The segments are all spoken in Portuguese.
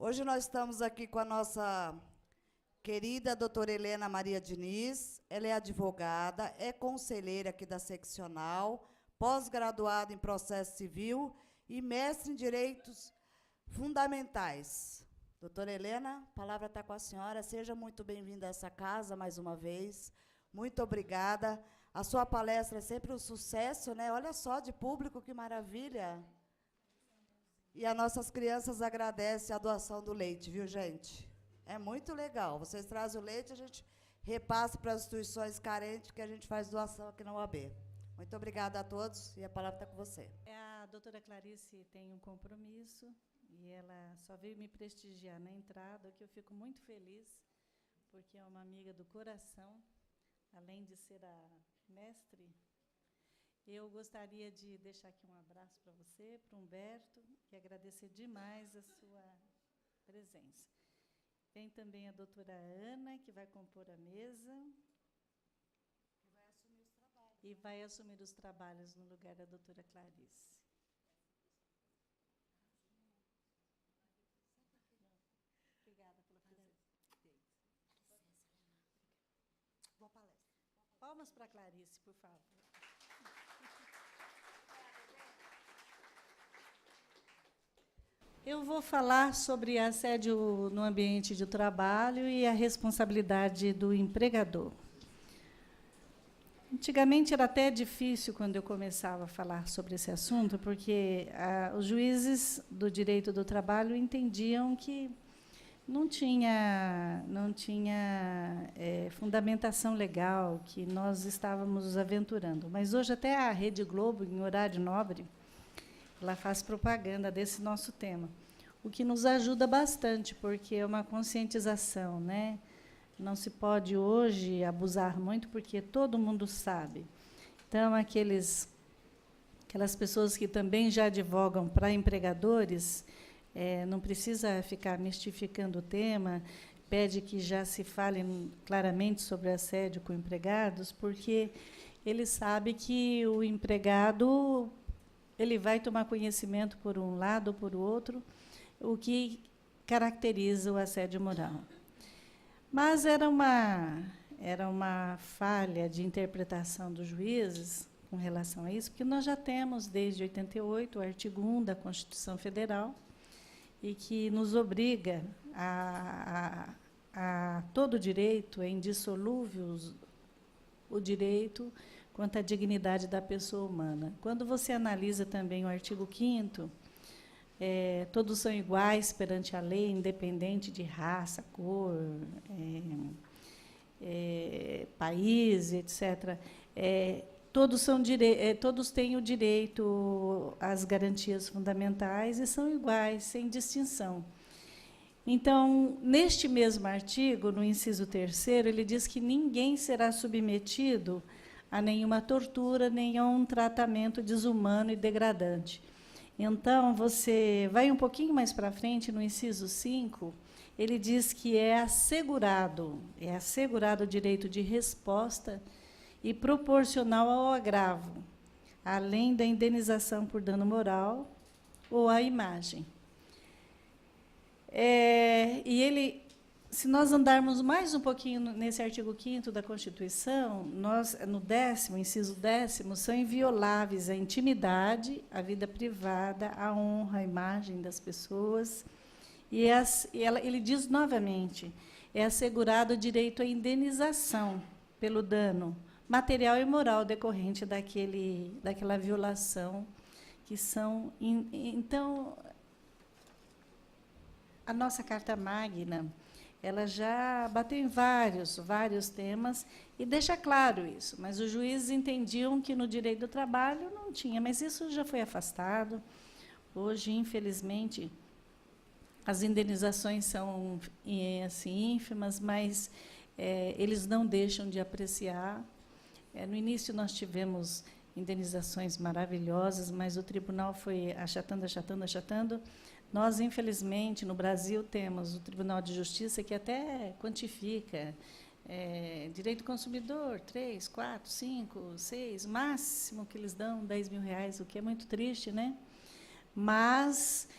Hoje nós estamos aqui com a nossa querida doutora Helena Maria Diniz. Ela é advogada, é conselheira aqui da seccional, pós-graduada em processo civil e mestre em direitos fundamentais. Doutora Helena, a palavra está com a senhora. Seja muito bem-vinda a essa casa mais uma vez. Muito obrigada. A sua palestra é sempre um sucesso, né? Olha só, de público, que maravilha. E as nossas crianças agradecem a doação do leite, viu, gente? É muito legal. Vocês trazem o leite, a gente repassa para as instituições carentes, que a gente faz doação aqui na UAB. Muito obrigada a todos, e a palavra está com você. A doutora Clarice tem um compromisso, e ela só veio me prestigiar na entrada, que eu fico muito feliz, porque é uma amiga do coração, além de ser a mestre. Eu gostaria de deixar aqui um abraço para você, para o Humberto, e agradecer demais a sua presença. Tem também a doutora Ana, que vai compor a mesa. E vai assumir os trabalhos no lugar da doutora Clarice. Obrigada pela presença. Boa palestra. Palmas para a Clarice, por favor. Eu vou falar sobre assédio no ambiente de trabalho e a responsabilidade do empregador. Antigamente era até difícil quando eu começava a falar sobre esse assunto, porque os juízes do direito do trabalho entendiam que não tinha fundamentação legal, que nós estávamos nos aventurando. Mas hoje até a Rede Globo, em horário nobre, ela faz propaganda desse nosso tema, o que nos ajuda bastante, porque é uma conscientização, né? Não se pode hoje abusar muito, porque todo mundo sabe. Então, aquelas pessoas que também já advogam para empregadores, não precisa ficar mistificando o tema, pede que já se fale claramente sobre assédio com empregados, porque ele sabe que o empregado ele vai tomar conhecimento por um lado ou por outro, o que caracteriza o assédio moral. Mas era uma falha de interpretação dos juízes com relação a isso, porque nós já temos, desde 88, o artigo 1 da Constituição Federal, e que nos obriga a todo direito, é indissolúvel o direito quanto à dignidade da pessoa humana. Quando você analisa também o artigo 5º, todos são iguais perante a lei, independente de raça, cor, país, etc. Todos têm o direito às garantias fundamentais e são iguais, sem distinção. Então, neste mesmo artigo, no inciso 3º, ele diz que ninguém será submetido a nenhuma tortura, nem a um tratamento desumano e degradante. Então, você vai um pouquinho mais para frente, no inciso 5, ele diz que é assegurado o direito de resposta e proporcional ao agravo, além da indenização por dano moral ou à imagem. E ele, se nós andarmos mais um pouquinho nesse artigo 5º da Constituição, nós, no 10º, inciso 10º, são invioláveis a intimidade, a vida privada, a honra, a imagem das pessoas. E ele diz novamente, é assegurado o direito à indenização pelo dano material e moral decorrente daquela violação, que são... Então, a nossa Carta Magna, ela já bateu em vários temas e deixa claro isso, mas os juízes entendiam que no direito do trabalho não tinha, mas isso já foi afastado. Hoje, infelizmente, as indenizações são assim, ínfimas, mas eles não deixam de apreciar. No início, nós tivemos indenizações maravilhosas, mas o tribunal foi achatando. Nós, infelizmente, no Brasil, temos o Tribunal de Justiça, que até quantifica direito do consumidor, 3, 4, 5, 6, máximo que eles dão, R$10 mil, o que é muito triste, né? Mas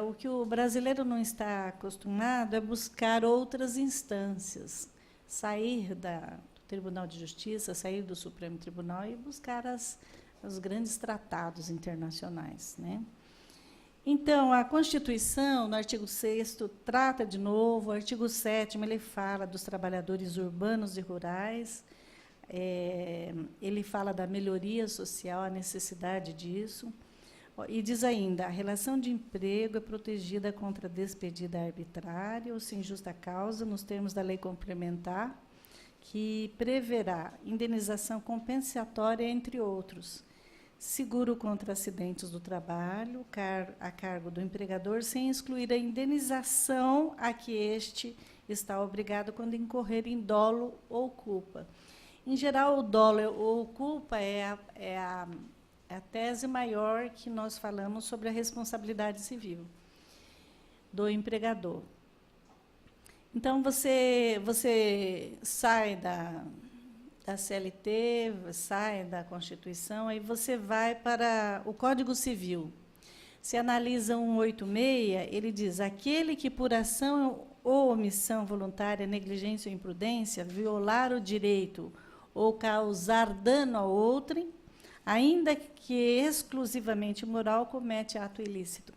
O que o brasileiro não está acostumado é buscar outras instâncias, sair do Tribunal de Justiça, sair do Supremo Tribunal e buscar os grandes tratados internacionais, né? Então, a Constituição, no artigo 6º, trata de novo, o artigo 7º, ele fala dos trabalhadores urbanos e rurais, ele fala da melhoria social, a necessidade disso, e diz ainda, a relação de emprego é protegida contra despedida arbitrária ou sem justa causa, nos termos da lei complementar, que preverá indenização compensatória, entre outros, seguro contra acidentes do trabalho, a cargo do empregador, sem excluir a indenização a que este está obrigado quando incorrer em dolo ou culpa. Em geral, o dolo ou culpa é a tese maior que nós falamos sobre a responsabilidade civil do empregador. Então, você sai da CLT, sai da Constituição, aí você vai para o Código Civil. Se analisa 186, ele diz, aquele que por ação ou omissão voluntária, negligência ou imprudência, violar o direito ou causar dano a outrem, ainda que exclusivamente moral, comete ato ilícito.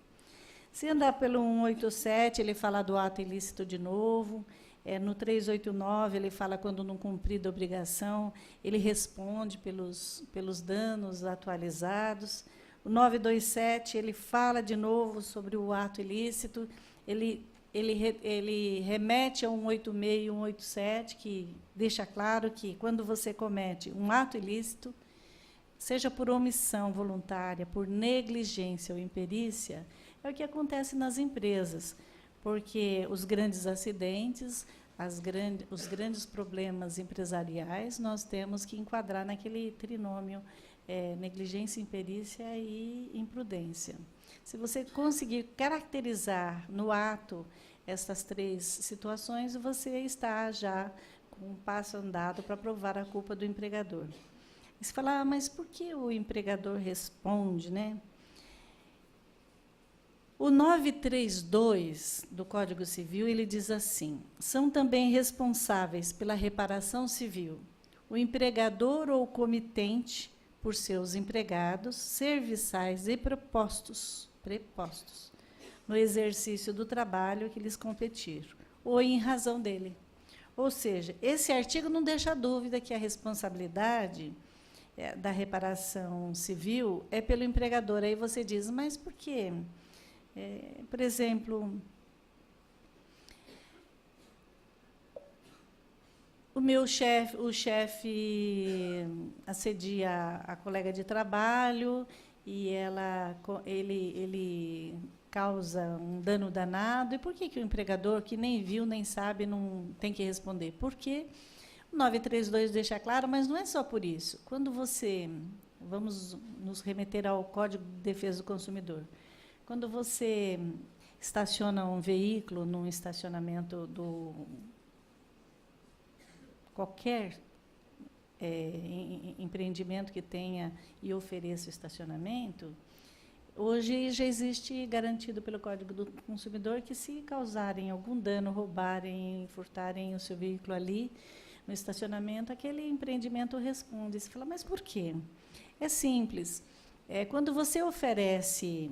Se andar pelo 187, ele fala do ato ilícito de novo. No 389, ele fala quando não cumprida a obrigação, ele responde pelos danos atualizados. O 927, ele fala de novo sobre o ato ilícito, ele remete a 186 e 187, que deixa claro que, quando você comete um ato ilícito, seja por omissão voluntária, por negligência ou imperícia, é o que acontece nas empresas, porque os grandes acidentes, os grandes problemas empresariais, nós temos que enquadrar naquele trinômio negligência, imperícia e imprudência. Se você conseguir caracterizar no ato essas três situações, você está já com um passo andado para provar a culpa do empregador. E você fala, mas por que o empregador responde, né? O 932 do Código Civil, ele diz assim, são também responsáveis pela reparação civil o empregador ou comitente por seus empregados, serviçais e prepostos no exercício do trabalho que lhes competir, ou em razão dele. Ou seja, esse artigo não deixa dúvida que a responsabilidade da reparação civil é pelo empregador. Aí você diz, mas por quê? Por exemplo, o chefe assedia a colega de trabalho e ele causa um dano danado. E por que o empregador, que nem viu, nem sabe, não tem que responder? Porque o 932 deixa claro, mas não é só por isso. Quando vamos nos remeter ao Código de Defesa do Consumidor. Quando você estaciona um veículo num estacionamento qualquer empreendimento que tenha e ofereça estacionamento, hoje já existe garantido pelo Código do Consumidor que, se causarem algum dano, roubarem, furtarem o seu veículo ali no estacionamento, aquele empreendimento responde. Você fala, mas por quê? É simples. Quando você oferece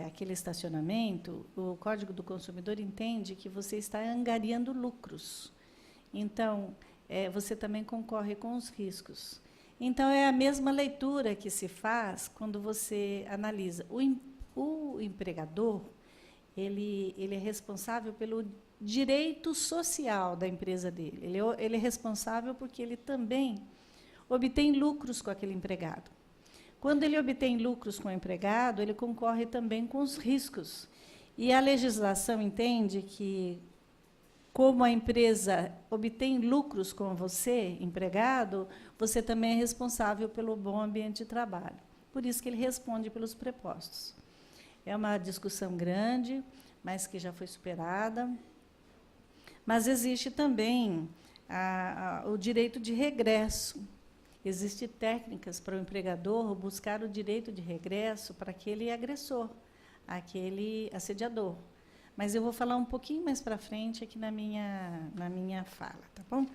aquele estacionamento, o Código do Consumidor entende que você está angariando lucros. Então, você também concorre com os riscos. Então, é a mesma leitura que se faz quando você analisa. O empregador, ele é responsável pelo direito social da empresa dele. Ele é responsável porque ele também obtém lucros com aquele empregado. Quando ele obtém lucros com o empregado, ele concorre também com os riscos. E a legislação entende que, como a empresa obtém lucros com você, empregado, você também é responsável pelo bom ambiente de trabalho. Por isso que ele responde pelos prepostos. É uma discussão grande, mas que já foi superada. Mas existe também o direito de regresso. Existem técnicas para o empregador buscar o direito de regresso para aquele agressor. aquele assediador. Mas eu vou falar um pouquinho mais para frente aqui na minha fala, tá bom?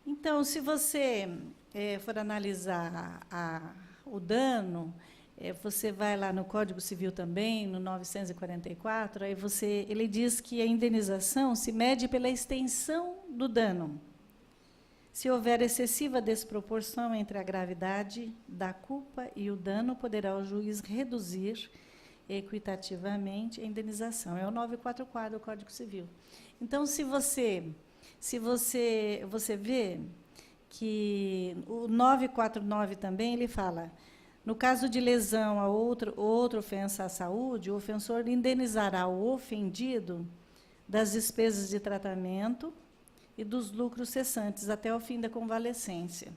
Então, se você for analisar o dano, você vai lá no Código Civil também, no 944, aí ele diz que a indenização se mede pela extensão do dano. Se houver excessiva desproporção entre a gravidade da culpa e o dano, poderá o juiz reduzir equitativamente a indenização. É o 944 do Código Civil. Então, se você vê que o 949 também, ele fala, no caso de lesão a outra ofensa à saúde, o ofensor indenizará o ofendido das despesas de tratamento e dos lucros cessantes até o fim da convalescência,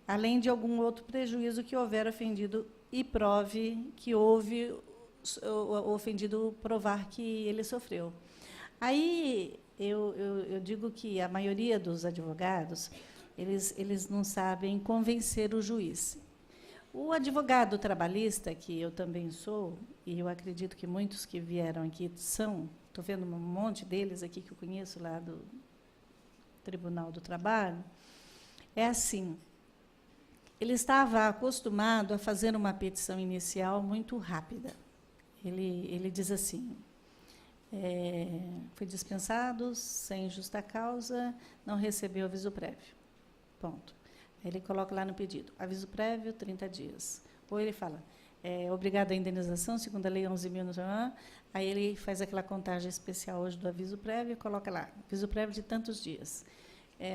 além de algum outro prejuízo que houver ofendido e prove que houve o ofendido provar que ele sofreu. Aí eu digo que a maioria dos advogados, eles não sabem convencer o juiz. O advogado trabalhista, que eu também sou, e eu acredito que muitos que vieram aqui são, estou vendo um monte deles aqui que eu conheço lá do Tribunal do Trabalho, é assim, ele estava acostumado a fazer uma petição inicial muito rápida. Ele diz assim, foi dispensado sem justa causa, não recebeu aviso prévio. Ponto. Aí ele coloca lá no pedido, aviso prévio, 30 dias. Ou ele fala, obrigado à indenização, segundo a lei 11.000, aí ele faz aquela contagem especial hoje do aviso prévio e coloca lá, aviso prévio de tantos dias.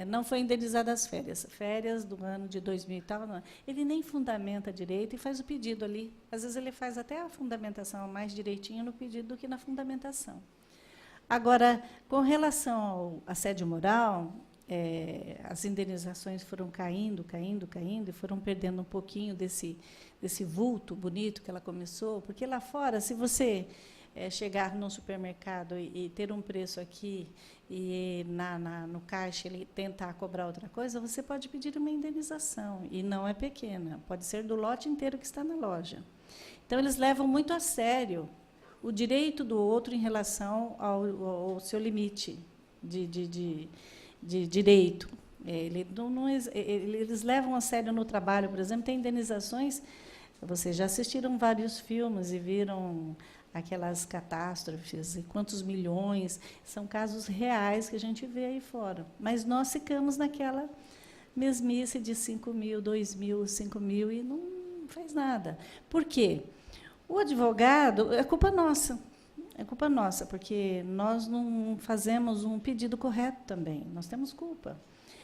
Não foi indenizada as férias do ano de 2000 e tal, não. Ele nem fundamenta direito e faz o pedido ali. Às vezes ele faz até a fundamentação mais direitinho no pedido do que na fundamentação. Agora, com relação ao assédio moral, as indenizações foram caindo, e foram perdendo um pouquinho desse vulto bonito que ela começou, porque lá fora, se você chegar no supermercado e ter um preço aqui e no caixa ele tentar cobrar outra coisa, você pode pedir uma indenização, e não é pequena, pode ser do lote inteiro que está na loja. Então, eles levam muito a sério o direito do outro em relação ao seu limite de direito. Eles levam a sério no trabalho, por exemplo, tem indenizações, vocês já assistiram vários filmes e viram aquelas catástrofes, e quantos milhões, são casos reais que a gente vê aí fora. Mas nós ficamos naquela mesmice de 5 mil, 2 mil, 5 mil, e não faz nada. Por quê? O advogado, é culpa nossa, porque nós não fazemos um pedido correto também, nós temos culpa.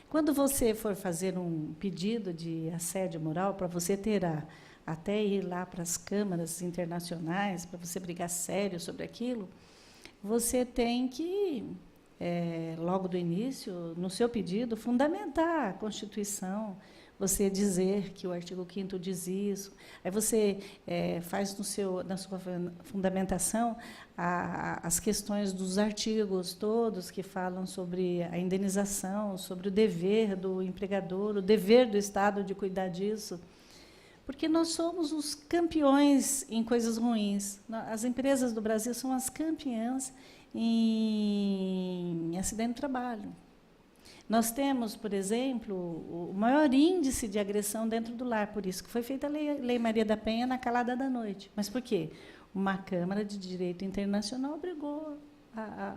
Quando você for fazer um pedido de assédio moral, para você terá até ir lá para as câmaras internacionais, para você brigar sério sobre aquilo, você tem que, logo do início, no seu pedido, fundamentar a Constituição, você dizer que o artigo 5º diz isso, aí você faz na sua fundamentação as questões dos artigos todos que falam sobre a indenização, sobre o dever do empregador, o dever do Estado de cuidar disso, porque nós somos os campeões em coisas ruins. As empresas do Brasil são as campeãs em acidente de trabalho. Nós temos, por exemplo, o maior índice de agressão dentro do lar, por isso que foi feita a Lei Maria da Penha na calada da noite. Mas por quê? Uma Câmara de Direito Internacional obrigou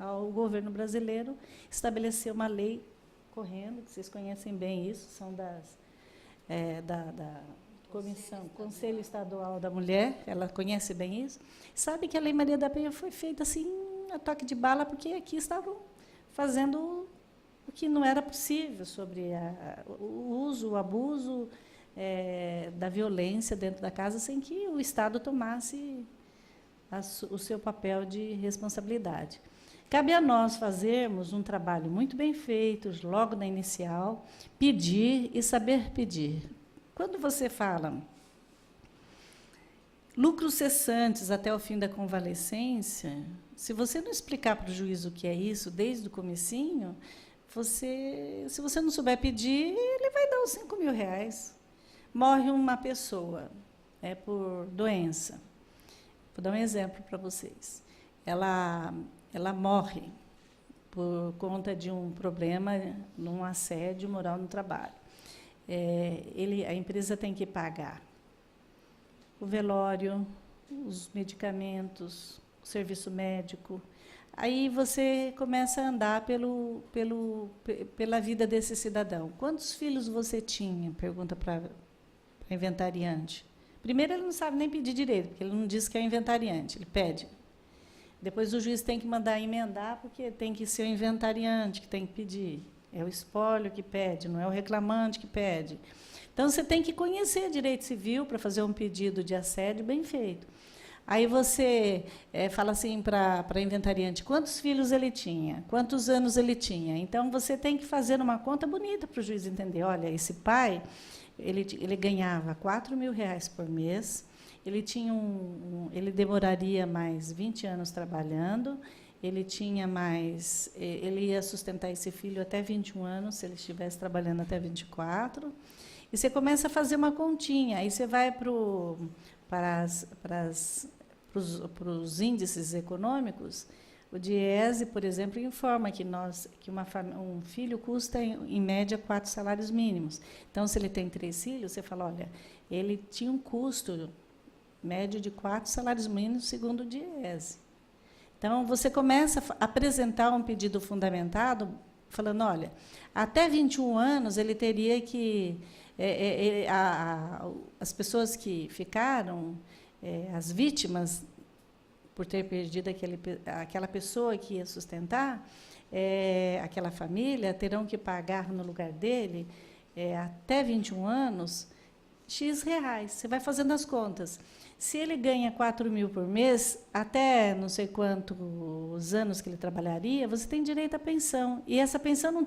ao governo brasileiro a estabelecer uma lei correndo, que vocês conhecem bem isso, são da Comissão, Conselho Estadual da Mulher, ela conhece bem isso, sabe que a Lei Maria da Penha foi feita assim, a toque de bala, porque aqui estavam fazendo o que não era possível sobre o uso, o abuso da violência dentro da casa, sem que o Estado tomasse o seu papel de responsabilidade. Cabe a nós fazermos um trabalho muito bem feito, logo na inicial, pedir e saber pedir. Quando você fala lucros cessantes até o fim da convalescência, se você não explicar para o juiz o que é isso desde o comecinho, se você não souber pedir, ele vai dar os 5 mil reais. Morre uma pessoa por doença. Vou dar um exemplo para vocês. Ela morre por conta de um problema, num assédio moral no trabalho. A empresa tem que pagar o velório, os medicamentos, o serviço médico. Aí você começa a andar pela vida desse cidadão. Quantos filhos você tinha? Pergunta para a inventariante. Primeiro, ele não sabe nem pedir direito, porque ele não diz que é inventariante, ele pede. Depois, o juiz tem que mandar emendar, porque tem que ser o inventariante que tem que pedir. É o espólio que pede, não é o reclamante que pede. Então, você tem que conhecer direito civil para fazer um pedido de assédio bem feito. Aí você fala assim para a inventariante, quantos filhos ele tinha, quantos anos ele tinha. Então, você tem que fazer uma conta bonita para o juiz entender. Olha, esse pai, ele ganhava R$4.000 por mês, ele ele demoraria mais 20 anos trabalhando, ele ia sustentar esse filho até 21 anos, se ele estivesse trabalhando até 24. E você começa a fazer uma continha, aí você vai para os índices econômicos. O DIEESE, por exemplo, informa que um filho custa, em média, 4 salários mínimos. Então, se ele tem 3 filhos, você fala, olha, ele tinha um custo médio de 4 salários mínimos, segundo o DIEESE. Então, você começa a apresentar um pedido fundamentado, falando, olha, até 21 anos, ele teria que... as pessoas que ficaram, as vítimas, por ter perdido aquela pessoa que ia sustentar, aquela família, terão que pagar no lugar dele, até 21 anos, X reais. Você vai fazendo as contas. Se ele ganha 4.000 por mês, até não sei quantos anos que ele trabalharia, você tem direito à pensão. E essa pensão não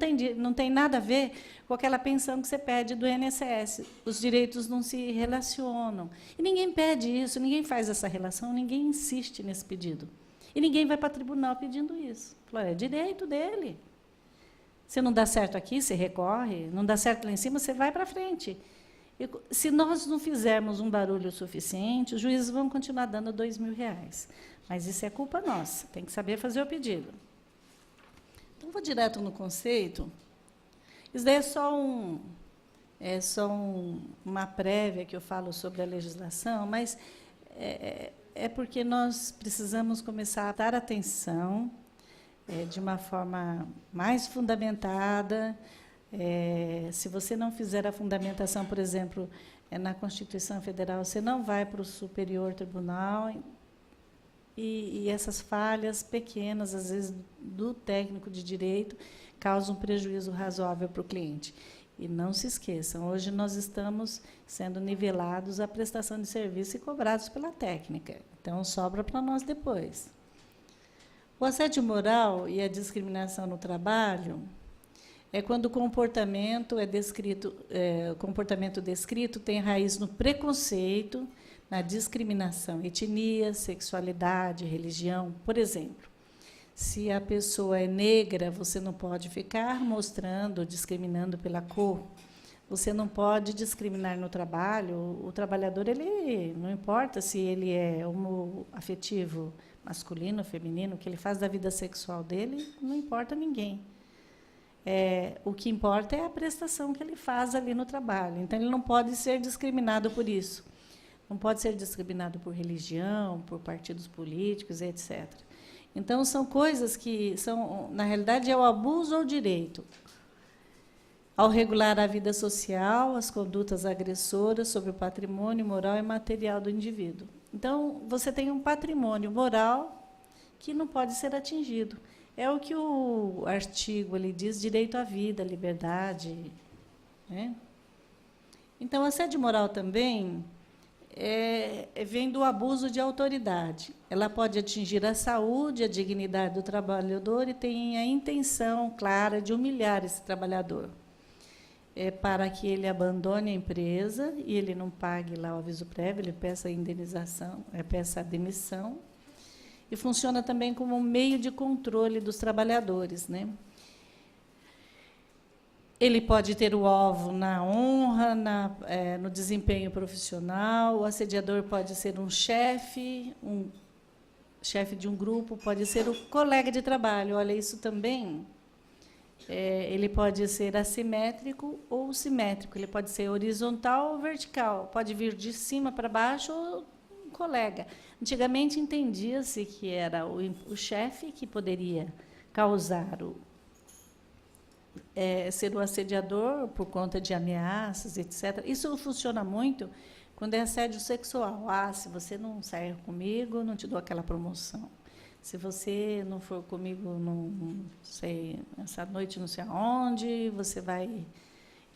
tem nada a ver com aquela pensão que você pede do INSS. Os direitos não se relacionam. E ninguém pede isso, ninguém faz essa relação, ninguém insiste nesse pedido. E ninguém vai para o tribunal pedindo isso. Fala, é direito dele. Se não dá certo aqui, você recorre. Não dá certo lá em cima, você vai para frente. Se nós não fizermos um barulho suficiente, os juízes vão continuar dando R$2.000. Mas isso é culpa nossa, tem que saber fazer o pedido. Então, vou direto no conceito. Isso daí é só uma prévia que eu falo sobre a legislação, mas é porque nós precisamos começar a dar atenção de uma forma mais fundamentada. Se você não fizer a fundamentação, por exemplo, na Constituição Federal, você não vai para o Superior Tribunal, e essas falhas pequenas, às vezes, do técnico de direito, causam um prejuízo razoável para o cliente. E não se esqueçam, hoje nós estamos sendo nivelados à prestação de serviço e cobrados pela técnica. Então, sobra para nós depois. O assédio moral e a discriminação no trabalho é quando o comportamento o comportamento descrito tem raiz no preconceito, na discriminação, etnia, sexualidade, religião. Por exemplo, se a pessoa é negra, você não pode ficar mostrando, discriminando pela cor. Você não pode discriminar no trabalho. O trabalhador, ele não importa se ele é homoafetivo, masculino ou feminino, o que ele faz da vida sexual dele, não importa a ninguém. O que importa é a prestação que ele faz ali no trabalho. Então, ele não pode ser discriminado por isso. Não pode ser discriminado por religião, por partidos políticos, etc. Então, são coisas que, na realidade, é o abuso ao direito. Ao regular a vida social, as condutas agressoras sobre o patrimônio moral e material do indivíduo. Então, você tem um patrimônio moral que não pode ser atingido. É o que o artigo ali diz, direito à vida, liberdade. Né? Então, assédio moral também vem do abuso de autoridade. Ela pode atingir a saúde, a dignidade do trabalhador e tem a intenção clara de humilhar esse trabalhador. Para que ele abandone a empresa e ele não pague lá o aviso prévio, ele peça a indenização, peça a demissão. E funciona também como um meio de controle dos trabalhadores. Né? Ele pode ter o alvo na honra, no desempenho profissional, o assediador pode ser um chefe, chefe de um grupo, pode ser o colega de trabalho. Olha, isso também, ele pode ser assimétrico ou simétrico, ele pode ser horizontal ou vertical, pode vir de cima para baixo ou um colega. Antigamente entendia-se que era o chefe que poderia causar ser o assediador por conta de ameaças, etc. Isso funciona muito quando é assédio sexual. Se você não sair comigo, não te dou aquela promoção. Se você não for comigo, não sei, essa noite não sei aonde, você vai...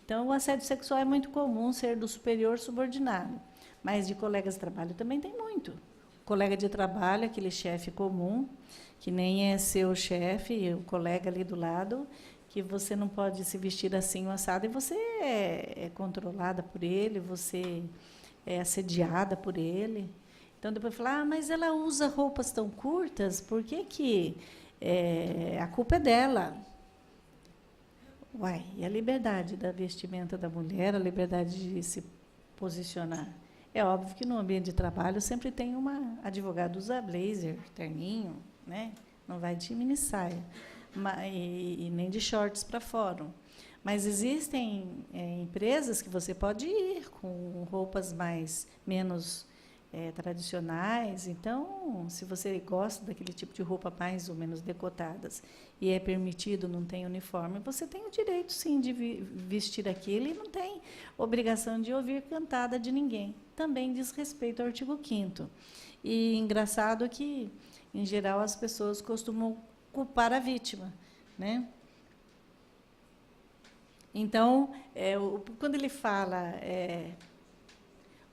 Então, o assédio sexual é muito comum ser do superior subordinado, mas de colegas de trabalho também tem muito. O colega de trabalho, aquele chefe comum, que nem é seu chefe, o colega ali do lado, que você não pode se vestir assim, o assado, e você é controlada por ele, você é assediada por ele. Então, depois fala, mas ela usa roupas tão curtas, por que a culpa é dela? Uai, e a liberdade da vestimenta da mulher, a liberdade de se posicionar? É óbvio que no ambiente de trabalho sempre tem uma advogada usa blazer, terninho, né? Não vai de mini saia, e nem de shorts para fórum. Mas existem empresas que você pode ir com roupas menos tradicionais. Então, se você gosta daquele tipo de roupa mais ou menos decotadas e é permitido, não tem uniforme, você tem o direito, sim, de vestir aquilo e não tem obrigação de ouvir cantada de ninguém. Também diz respeito ao artigo 5º. E engraçado que, em geral, as pessoas costumam culpar a vítima, né? Então, quando ele fala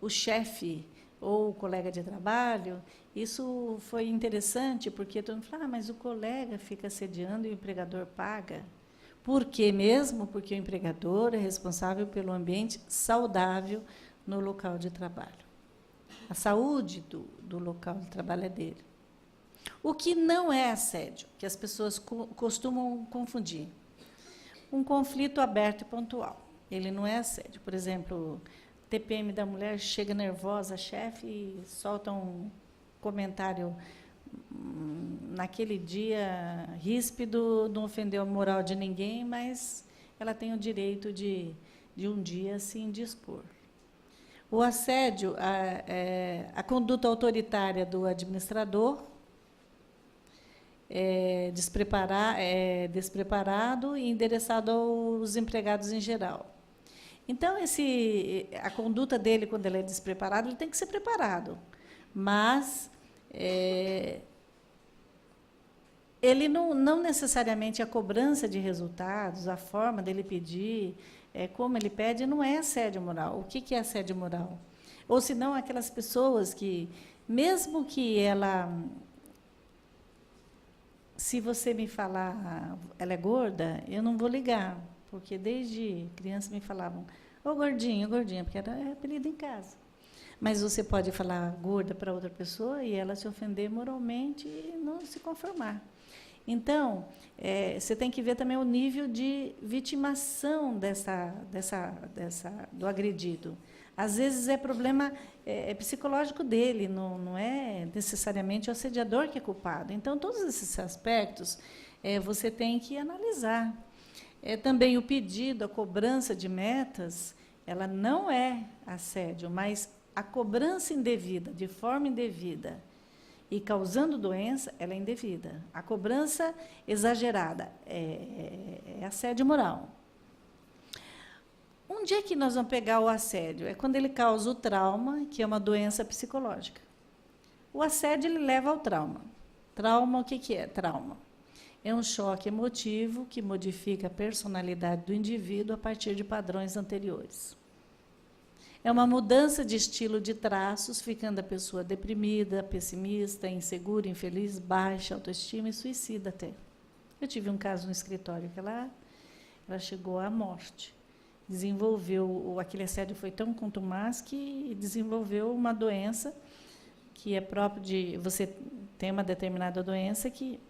o chefe ou o colega de trabalho, isso foi interessante, porque todo mundo fala, mas o colega fica assediando e o empregador paga. Por quê mesmo? Porque o empregador é responsável pelo ambiente saudável no local de trabalho. A saúde do local de trabalho é dele. O que não é assédio, que as pessoas costumam confundir. Um conflito aberto e pontual. Ele não é assédio. Por exemplo, TPM da mulher chega nervosa, chefe, e solta um comentário naquele dia ríspido, não ofendeu a moral de ninguém, mas ela tem o direito de um dia se indispor. O assédio, a conduta autoritária do administrador, despreparado e endereçado aos empregados em geral. Então, a conduta dele, quando ele é despreparado, ele tem que ser preparado. Mas ele não necessariamente a cobrança de resultados, a forma dele pedir, como ele pede, não é assédio moral. O que é assédio moral? Ou, senão, aquelas pessoas que, mesmo que ela... Se você me falar, ela é gorda, eu não vou ligar, porque desde criança me falavam, ô gordinho, gordinha, porque era apelido em casa. Mas você pode falar gorda para outra pessoa e ela se ofender moralmente e não se conformar. Então, você tem que ver também o nível de vitimação do agredido. Às vezes é problema psicológico dele, não é necessariamente o assediador que é culpado. Então, todos esses aspectos você tem que analisar. Também o pedido, a cobrança de metas, ela não é assédio, mas a cobrança indevida, de forma indevida, e causando doença, ela é indevida. A cobrança exagerada é assédio moral. Onde é que nós vamos pegar o assédio? É quando ele causa o trauma, que é uma doença psicológica. O assédio ele leva ao trauma. Trauma, o que é trauma? É um choque emotivo que modifica a personalidade do indivíduo a partir de padrões anteriores. É uma mudança de estilo de traços, ficando a pessoa deprimida, pessimista, insegura, infeliz, baixa autoestima e suicida até. Eu tive um caso no escritório que ela chegou à morte. Aquele assédio foi tão contumaz que desenvolveu uma doença que é própria de... Você tem uma determinada doença que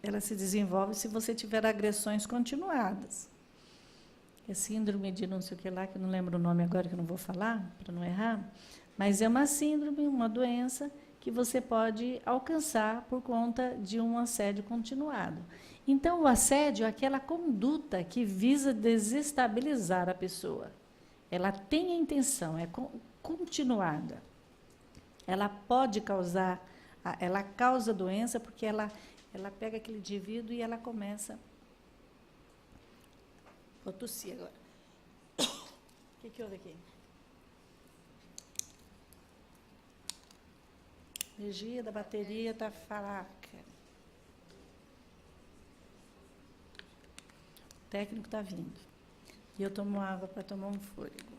ela se desenvolve se você tiver agressões continuadas. É síndrome de não sei o que lá, que eu não lembro o nome agora, que eu não vou falar, para não errar, mas é uma síndrome, uma doença, que que você pode alcançar por conta de um assédio continuado. Então, o assédio é aquela conduta que visa desestabilizar a pessoa. Ela tem a intenção, é continuada. Ela pode causar, ela causa doença porque ela pega aquele indivíduo e ela começa... Vou tossir agora. O que houve aqui? Energia da bateria está fraca. O técnico está vindo. E eu tomo água para tomar um fôlego.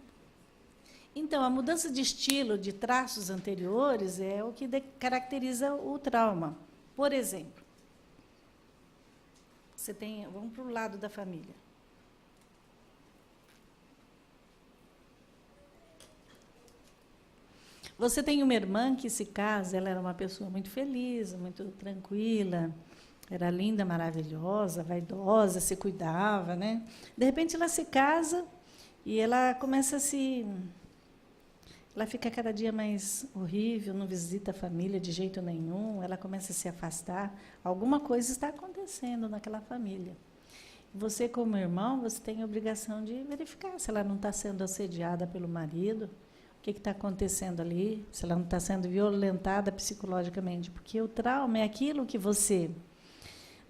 Então, a mudança de estilo de traços anteriores é o que caracteriza o trauma. Por exemplo, você tem, vamos para o lado da família. Você tem uma irmã que se casa, ela era uma pessoa muito feliz, muito tranquila, era linda, maravilhosa, vaidosa, se cuidava, né? De repente ela se casa e ela começa a se... Ela fica cada dia mais horrível, não visita a família de jeito nenhum, ela começa a se afastar. Alguma coisa está acontecendo naquela família. Você, como irmão, você tem a obrigação de verificar se ela não está sendo assediada pelo marido, o que está acontecendo ali, se ela não está sendo violentada psicologicamente, porque o trauma é aquilo que você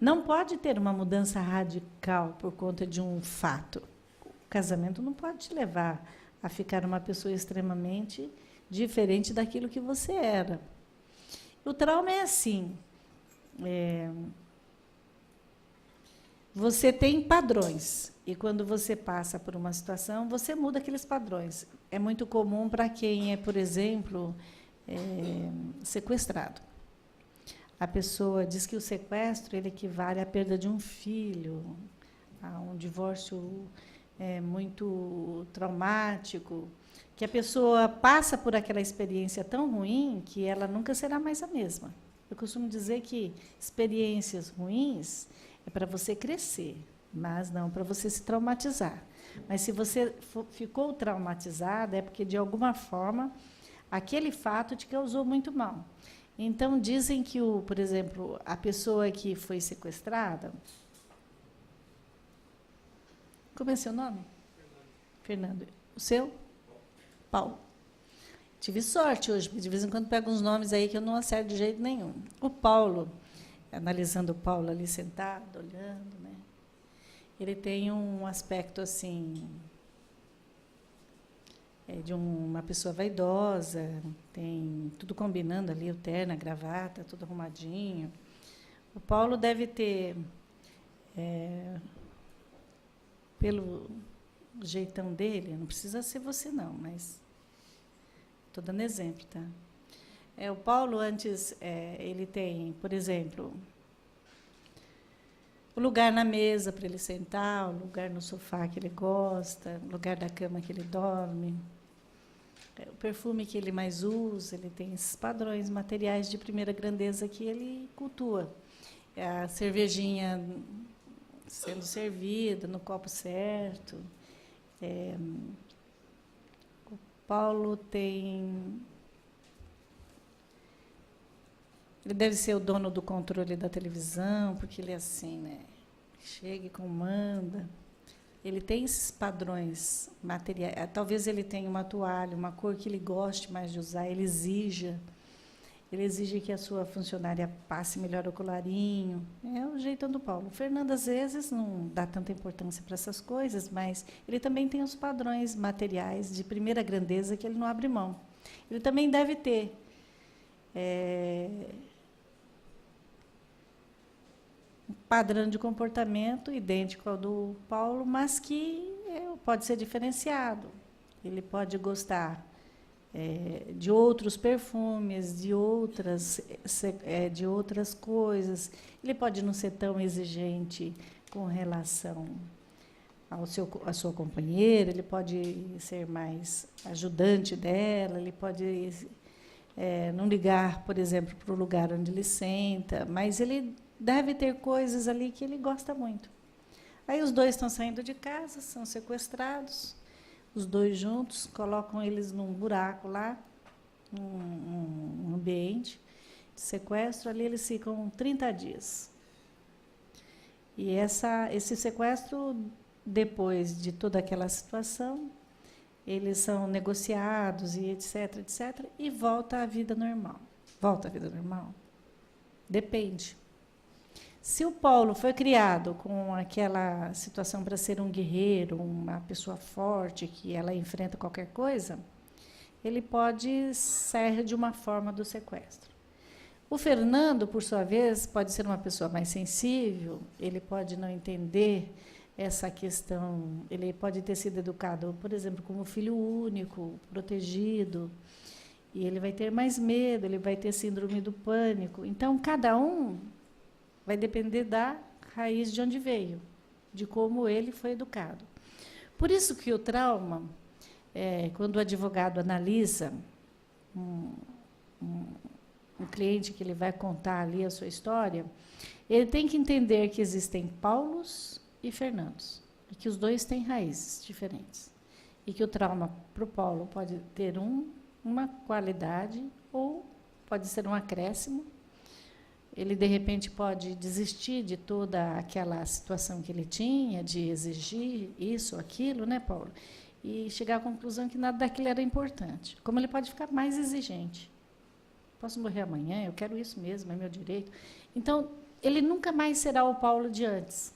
não pode ter uma mudança radical por conta de um fato. O casamento não pode te levar a ficar uma pessoa extremamente diferente daquilo que você era. O trauma é assim, você tem padrões, e quando você passa por uma situação, você muda aqueles padrões. É muito comum para quem é, por exemplo, sequestrado. A pessoa diz que o sequestro ele equivale à perda de um filho, a um divórcio muito traumático, que a pessoa passa por aquela experiência tão ruim que ela nunca será mais a mesma. Eu costumo dizer que experiências ruins é para você crescer, mas não para você se traumatizar. Mas se você ficou traumatizada, é porque, de alguma forma, aquele fato te causou muito mal. Então, dizem que, por exemplo, a pessoa que foi sequestrada... Como é seu nome? Fernando. O seu? Paulo. Tive sorte hoje, porque de vez em quando pego uns nomes aí que eu não acerto de jeito nenhum. O Paulo, analisando o Paulo ali sentado, olhando, né? Ele tem um aspecto assim de uma pessoa vaidosa, tem tudo combinando ali, o terno, a gravata, tudo arrumadinho. O Paulo deve ter, pelo jeitão dele, não precisa ser você não, mas estou dando exemplo, tá? O Paulo, antes, ele tem, por exemplo, o lugar na mesa para ele sentar, o lugar no sofá que ele gosta, o lugar da cama que ele dorme, o perfume que ele mais usa, ele tem esses padrões materiais de primeira grandeza que ele cultua. A cervejinha sendo servida no copo certo. O Paulo tem... Ele deve ser o dono do controle da televisão, porque ele é assim, né? Chega e comanda. Ele tem esses padrões materiais. Talvez ele tenha uma toalha, uma cor que ele goste mais de usar, ele exige que a sua funcionária passe melhor o colarinho. É o jeitão do Paulo. O Fernando, às vezes, não dá tanta importância para essas coisas, mas ele também tem os padrões materiais de primeira grandeza que ele não abre mão. Ele também deve ter um padrão de comportamento idêntico ao do Paulo, mas que pode ser diferenciado. Ele pode gostar de outros perfumes, de outras coisas. Ele pode não ser tão exigente com relação à sua companheira, ele pode ser mais ajudante dela, ele pode não ligar, por exemplo, para o lugar onde ele senta, mas ele deve ter coisas ali que ele gosta muito. Aí os dois estão saindo de casa, são sequestrados, os dois juntos, colocam eles num buraco lá, num ambiente, de sequestro, ali eles ficam 30 dias. E esse sequestro, depois de toda aquela situação, eles são negociados e etc, etc, e volta à vida normal. Volta à vida normal? Depende. Se o Paulo foi criado com aquela situação para ser um guerreiro, uma pessoa forte, que ela enfrenta qualquer coisa, ele pode sair de uma forma do sequestro. O Fernando, por sua vez, pode ser uma pessoa mais sensível, ele pode não entender essa questão, ele pode ter sido educado, por exemplo, como filho único, protegido, e ele vai ter mais medo, ele vai ter síndrome do pânico. Então, cada um vai depender da raiz de onde veio, de como ele foi educado. Por isso que o trauma, quando o advogado analisa um cliente que ele vai contar ali a sua história, ele tem que entender que existem Paulos e Fernandos, e que os dois têm raízes diferentes. E que o trauma para o Paulo pode ter uma qualidade ou pode ser um acréscimo. Ele, de repente, pode desistir de toda aquela situação que ele tinha, de exigir isso, aquilo, né, Paulo? E chegar à conclusão que nada daquilo era importante. Como ele pode ficar mais exigente. Posso morrer amanhã, eu quero isso mesmo, é meu direito. Então, ele nunca mais será o Paulo de antes.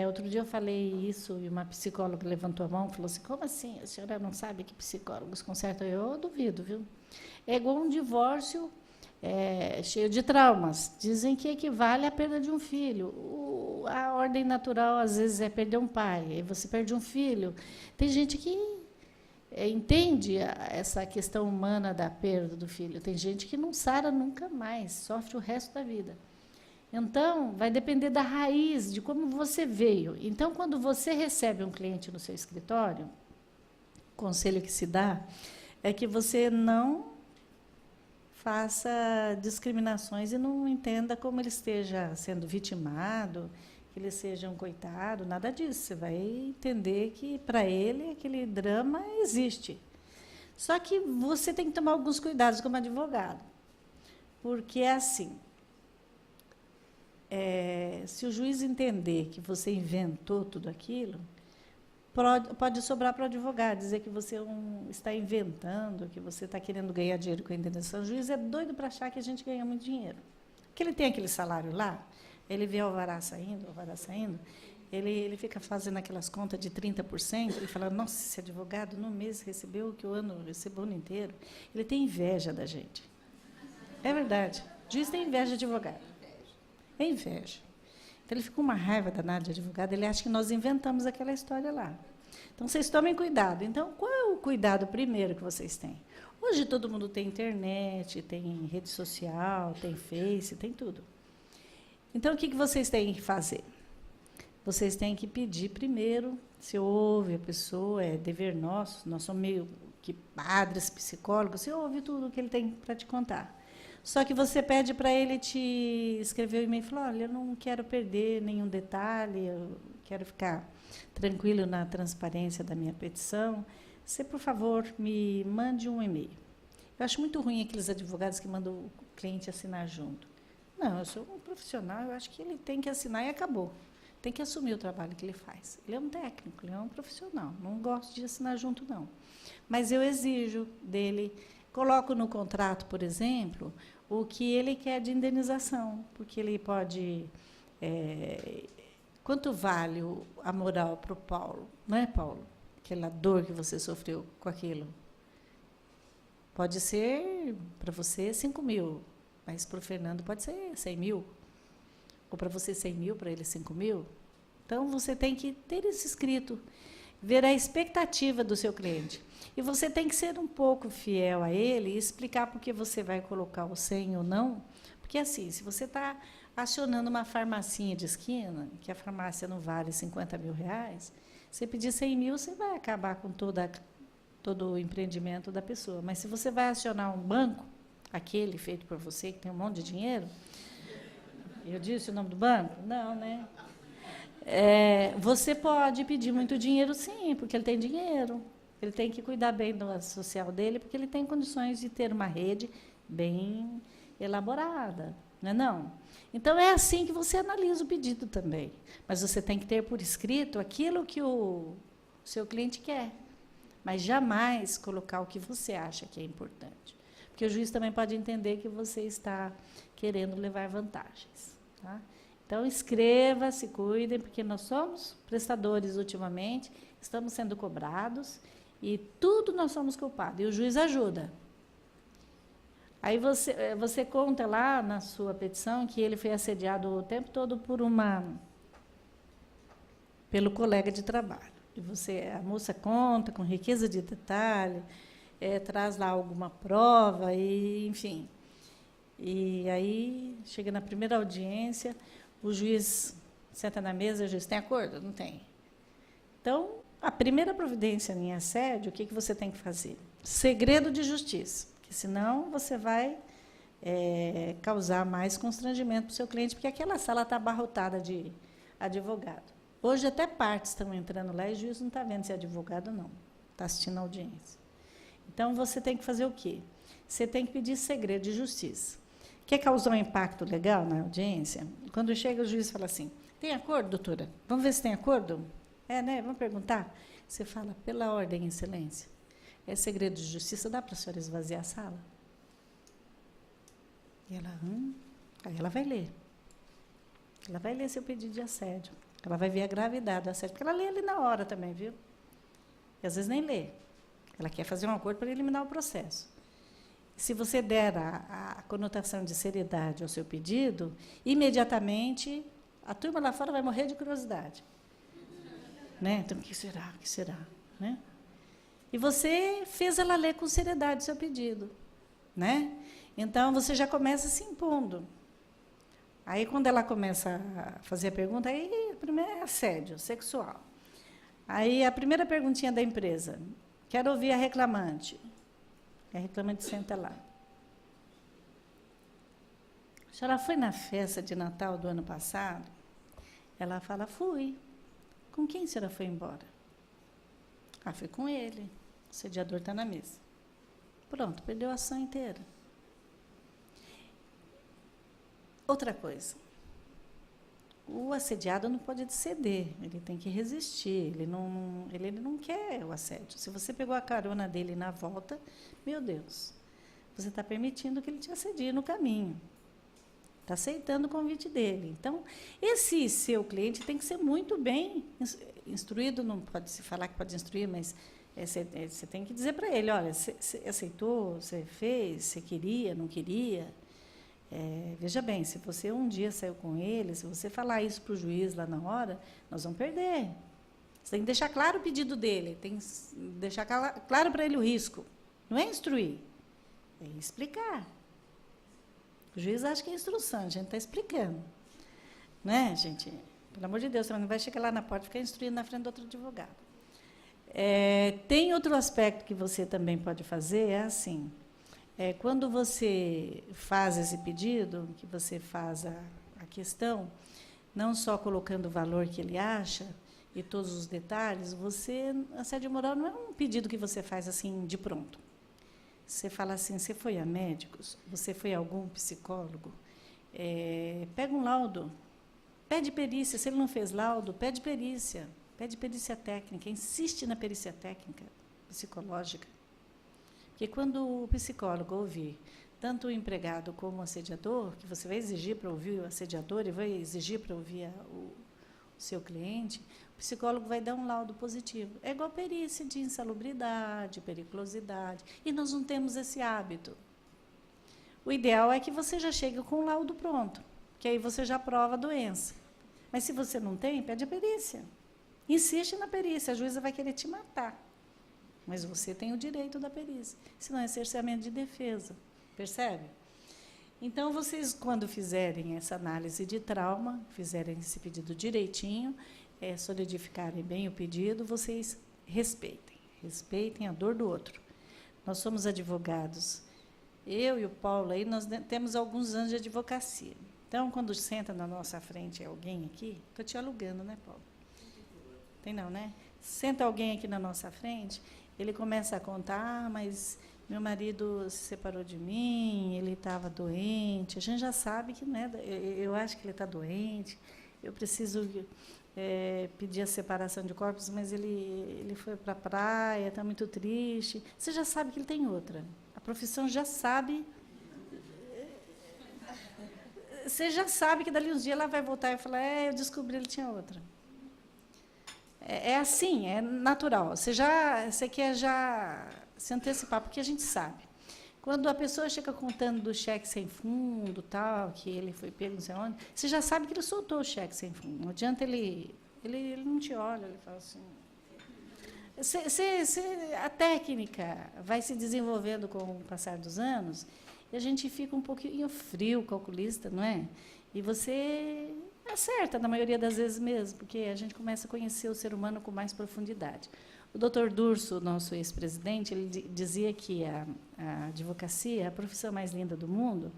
Outro dia eu falei isso e uma psicóloga levantou a mão e falou assim, como assim? A senhora não sabe que psicólogos consertam? Eu duvido, viu? É igual um divórcio cheio de traumas. Dizem que equivale à perda de um filho. A ordem natural, às vezes, é perder um pai, aí você perde um filho. Tem gente que entende essa questão humana da perda do filho. Tem gente que não sara nunca mais, sofre o resto da vida. Então, vai depender da raiz, de como você veio. Então, quando você recebe um cliente no seu escritório, o conselho que se dá é que você não faça discriminações e não entenda como ele esteja sendo vitimado, que ele seja um coitado, nada disso. Você vai entender que, para ele, aquele drama existe. Só que você tem que tomar alguns cuidados como advogado, porque é assim, se o juiz entender que você inventou tudo aquilo, pode sobrar para o advogado, dizer que você está inventando, que você está querendo ganhar dinheiro com a indenização. O juiz é doido para achar que a gente ganha muito dinheiro. Porque ele tem aquele salário lá, ele vê o alvará saindo, ele fica fazendo aquelas contas de 30%, ele fala, nossa, esse advogado no mês recebeu o que o ano recebeu o ano inteiro. Ele tem inveja da gente. É verdade. O juiz tem inveja de advogado. É inveja. Então, ele fica com uma raiva danada de advogado, ele acha que nós inventamos aquela história lá. Então, vocês tomem cuidado. Então, qual é o cuidado primeiro que vocês têm? Hoje, todo mundo tem internet, tem rede social, tem Face, tem tudo. Então, o que vocês têm que fazer? Vocês têm que pedir primeiro, se ouve a pessoa, é dever nosso, nós somos meio que padres, psicólogos, você ouve tudo o que ele tem para te contar. Só que você pede para ele te escrever um e-mail e falar, olha, eu não quero perder nenhum detalhe, eu quero ficar tranquilo na transparência da minha petição. Você, por favor, me mande um e-mail. Eu acho muito ruim aqueles advogados que mandam o cliente assinar junto. Não, eu sou um profissional, eu acho que ele tem que assinar e acabou. Tem que assumir o trabalho que ele faz. Ele é um técnico, ele é um profissional. Não gosto de assinar junto, não. Mas eu exijo dele, coloco no contrato, por exemplo, o que ele quer de indenização, porque ele pode... quanto vale a moral para o Paulo? Não é, Paulo? Aquela dor que você sofreu com aquilo. Pode ser, para você, 5.000, mas para o Fernando pode ser 100.000. Ou para você 100.000, para ele 5.000. Então, você tem que ter isso escrito, ver a expectativa do seu cliente. E você tem que ser um pouco fiel a ele e explicar por que você vai colocar o 100 ou não. Porque, assim, se você está acionando uma farmacinha de esquina, que a farmácia não vale R$50.000, você pedir 100.000, você vai acabar com todo o empreendimento da pessoa. Mas, se você vai acionar um banco, aquele feito por você, que tem um monte de dinheiro... Eu disse o nome do banco? Não, né? Você pode pedir muito dinheiro, sim, porque ele tem dinheiro. Ele tem que cuidar bem do social dele, porque ele tem condições de ter uma rede bem elaborada, não é não? Então, é assim que você analisa o pedido também. Mas você tem que ter por escrito aquilo que o seu cliente quer, mas jamais colocar o que você acha que é importante. Porque o juiz também pode entender que você está querendo levar vantagens. Tá? Então, escreva, se cuidem, porque nós somos prestadores ultimamente, estamos sendo cobrados, e tudo nós somos culpados, e o juiz ajuda. Aí você conta lá na sua petição que ele foi assediado o tempo todo pelo colega de trabalho. E a moça conta com riqueza de detalhe, traz lá alguma prova, e, enfim. E aí, chega na primeira audiência, o juiz senta na mesa, o juiz, tem acordo? Não tem. Então, a primeira providência em assédio, o que você tem que fazer? Segredo de justiça, porque senão você vai causar mais constrangimento para o seu cliente, porque aquela sala está abarrotada de advogado. Hoje, até partes estão entrando lá e o juiz não está vendo se é advogado ou não, está assistindo a audiência. Então, você tem que fazer o quê? Você tem que pedir segredo de justiça. Quer causar um impacto legal na audiência? Quando chega o juiz e fala assim, tem acordo, doutora? Vamos ver se tem acordo? Né? Vamos perguntar? Você fala, pela ordem, excelência, é segredo de justiça, dá para a senhora esvaziar a sala? E ela, Aí ela vai ler. Ela vai ler seu pedido de assédio. Ela vai ver a gravidade do assédio, porque ela lê ali na hora também, viu? E às vezes nem lê. Ela quer fazer um acordo para eliminar o processo. Se você der a conotação de seriedade ao seu pedido, imediatamente a turma lá fora vai morrer de curiosidade. Né? Então, o que será? O que será? Né? E você fez ela ler com seriedade o seu pedido. Né? Então, você já começa se impondo. Aí, quando ela começa a fazer a pergunta, aí, primeiro é assédio sexual. Aí, a primeira perguntinha da empresa, quero ouvir a reclamante. A reclamante senta lá. A senhora foi na festa de Natal do ano passado? Ela fala, fui. Com quem a senhora foi embora? Fui com ele. O assediador está na mesa. Pronto, perdeu a ação inteira. Outra coisa. O assediado não pode ceder, ele tem que resistir, ele não quer o assédio. Se você pegou a carona dele na volta, meu Deus, você está permitindo que ele te assedie no caminho. Está aceitando o convite dele. Então, esse seu cliente tem que ser muito bem instruído, não pode se falar que pode instruir, mas você tem que dizer para ele, olha, você aceitou, você fez, você queria, não queria. Veja bem, se você um dia saiu com ele, se você falar isso para o juiz lá na hora, nós vamos perder. Você tem que deixar claro o pedido dele, tem que deixar claro para ele o risco. Não é instruir, é explicar. O juiz acha que é instrução, a gente está explicando. Né, gente? Pelo amor de Deus, você não vai chegar lá na porta e ficar instruindo na frente do outro advogado. Tem outro aspecto que você também pode fazer, é assim... quando você faz esse pedido, que você faz a questão, não só colocando o valor que ele acha e todos os detalhes, assédio moral não é um pedido que você faz assim de pronto. Você fala assim, você foi a médicos? Você foi a algum psicólogo? Pega um laudo, pede perícia. Se ele não fez laudo, pede perícia técnica, insiste na perícia técnica, psicológica. Porque quando o psicólogo ouvir tanto o empregado como o assediador, que você vai exigir para ouvir o assediador e vai exigir para ouvir o seu cliente, o psicólogo vai dar um laudo positivo. É igual perícia de insalubridade, periculosidade, e nós não temos esse hábito. O ideal é que você já chegue com o laudo pronto, que aí você já prova a doença. Mas se você não tem, pede a perícia. Insiste na perícia, a juíza vai querer te matar. Mas você tem o direito da perícia, senão é cerceamento de defesa, percebe? Então, vocês, quando fizerem essa análise de trauma, fizerem esse pedido direitinho, solidificarem bem o pedido, vocês respeitem a dor do outro. Nós somos advogados, eu e o Paulo, aí nós temos alguns anos de advocacia. Então, quando senta na nossa frente alguém aqui, estou te alugando, né, Paulo? Tem não, né? Senta alguém aqui na nossa frente, ele começa a contar, mas meu marido se separou de mim, ele estava doente, a gente já sabe que, né, eu acho que ele está doente, eu preciso pedir a separação de corpos, mas ele foi para a praia, está muito triste. Você já sabe que ele tem outra. A profissão já sabe. Você já sabe que dali uns dias ela vai voltar e falar, eu descobri, ele tinha outra. É assim, é natural. Você quer já se antecipar, porque a gente sabe. Quando a pessoa chega contando do cheque sem fundo, tal, que ele foi pego não sei onde, você já sabe que ele soltou o cheque sem fundo. Não adianta ele não te olha, ele fala assim. A técnica vai se desenvolvendo com o passar dos anos e a gente fica um pouquinho frio, calculista, não é? E você acerta, na maioria das vezes mesmo, porque a gente começa a conhecer o ser humano com mais profundidade. O doutor Durso, nosso ex-presidente, ele dizia que a advocacia é a profissão mais linda do mundo,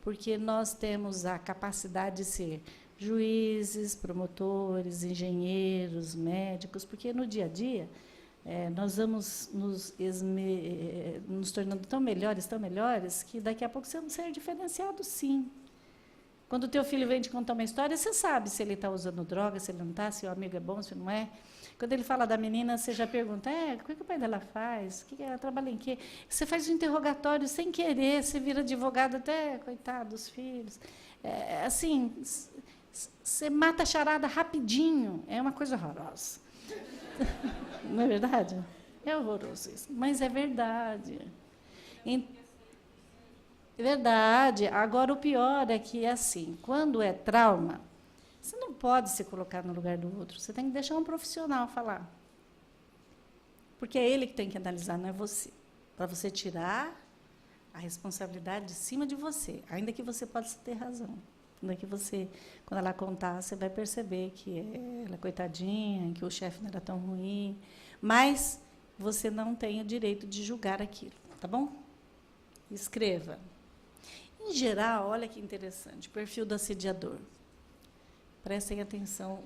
porque nós temos a capacidade de ser juízes, promotores, engenheiros, médicos, porque no dia a dia nós vamos nos tornando tão melhores, que daqui a pouco você vamos ser diferenciados, sim. Quando o teu filho vem te contar uma história, você sabe se ele está usando droga, se ele não está, se o amigo é bom, se não é. Quando ele fala da menina, você já pergunta, o que o pai dela faz? O que ela trabalha em quê? Você faz um interrogatório sem querer, você vira advogado até, coitado dos filhos. Assim, você mata a charada rapidinho. É uma coisa horrorosa. Não é verdade? É horroroso isso. Mas é verdade. É verdade. Agora, o pior é que, assim, quando é trauma, você não pode se colocar no lugar do outro. Você tem que deixar um profissional falar. Porque é ele que tem que analisar, não é você. Para você tirar a responsabilidade de cima de você, ainda que você possa ter razão. Ainda que você, quando ela contar, você vai perceber que ela é coitadinha, que o chefe não era tão ruim, mas você não tem o direito de julgar aquilo, tá bom? Escreva. Em geral, olha que interessante, perfil do assediador. Prestem atenção.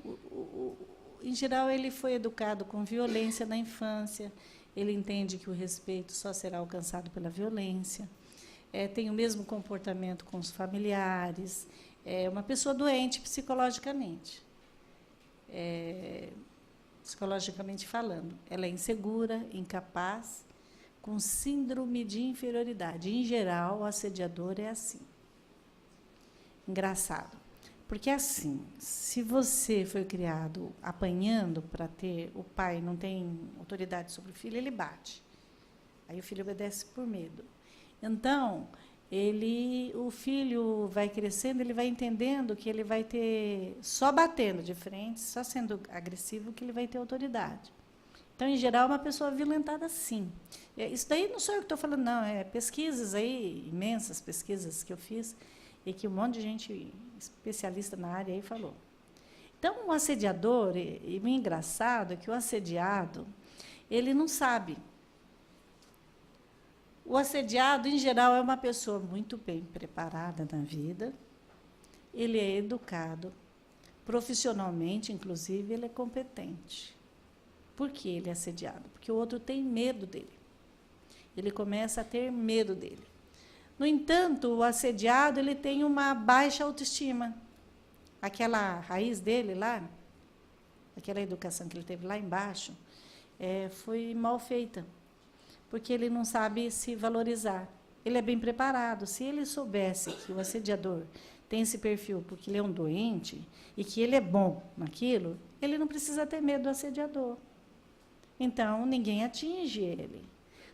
Em geral, ele foi educado com violência na infância, ele entende que o respeito só será alcançado pela violência, tem o mesmo comportamento com os familiares, é uma pessoa doente psicologicamente. Psicologicamente falando. Ela é insegura, incapaz, com síndrome de inferioridade. Em geral, o assediador é assim. Engraçado. Porque, assim, se você foi criado apanhando para ter... O pai não tem autoridade sobre o filho, ele bate. Aí o filho obedece por medo. Então, o filho vai crescendo, ele vai entendendo que ele vai ter... Só batendo de frente, só sendo agressivo, que ele vai ter autoridade. Então, em geral, é uma pessoa violentada, sim. Isso daí não sou eu que estou falando, não. É pesquisas aí, imensas pesquisas que eu fiz, e que um monte de gente especialista na área aí falou. Então, o assediador, e o engraçado é que o assediado, ele não sabe. O assediado, em geral, é uma pessoa muito bem preparada na vida, ele é educado, profissionalmente, inclusive, ele é competente. Por que ele é assediado? Porque o outro tem medo dele. Ele começa a ter medo dele. No entanto, o assediado ele tem uma baixa autoestima. Aquela raiz dele lá, aquela educação que ele teve lá embaixo, foi mal feita, porque ele não sabe se valorizar. Ele é bem preparado. Se ele soubesse que o assediador tem esse perfil porque ele é um doente e que ele é bom naquilo, ele não precisa ter medo do assediador. Então, ninguém atinge ele.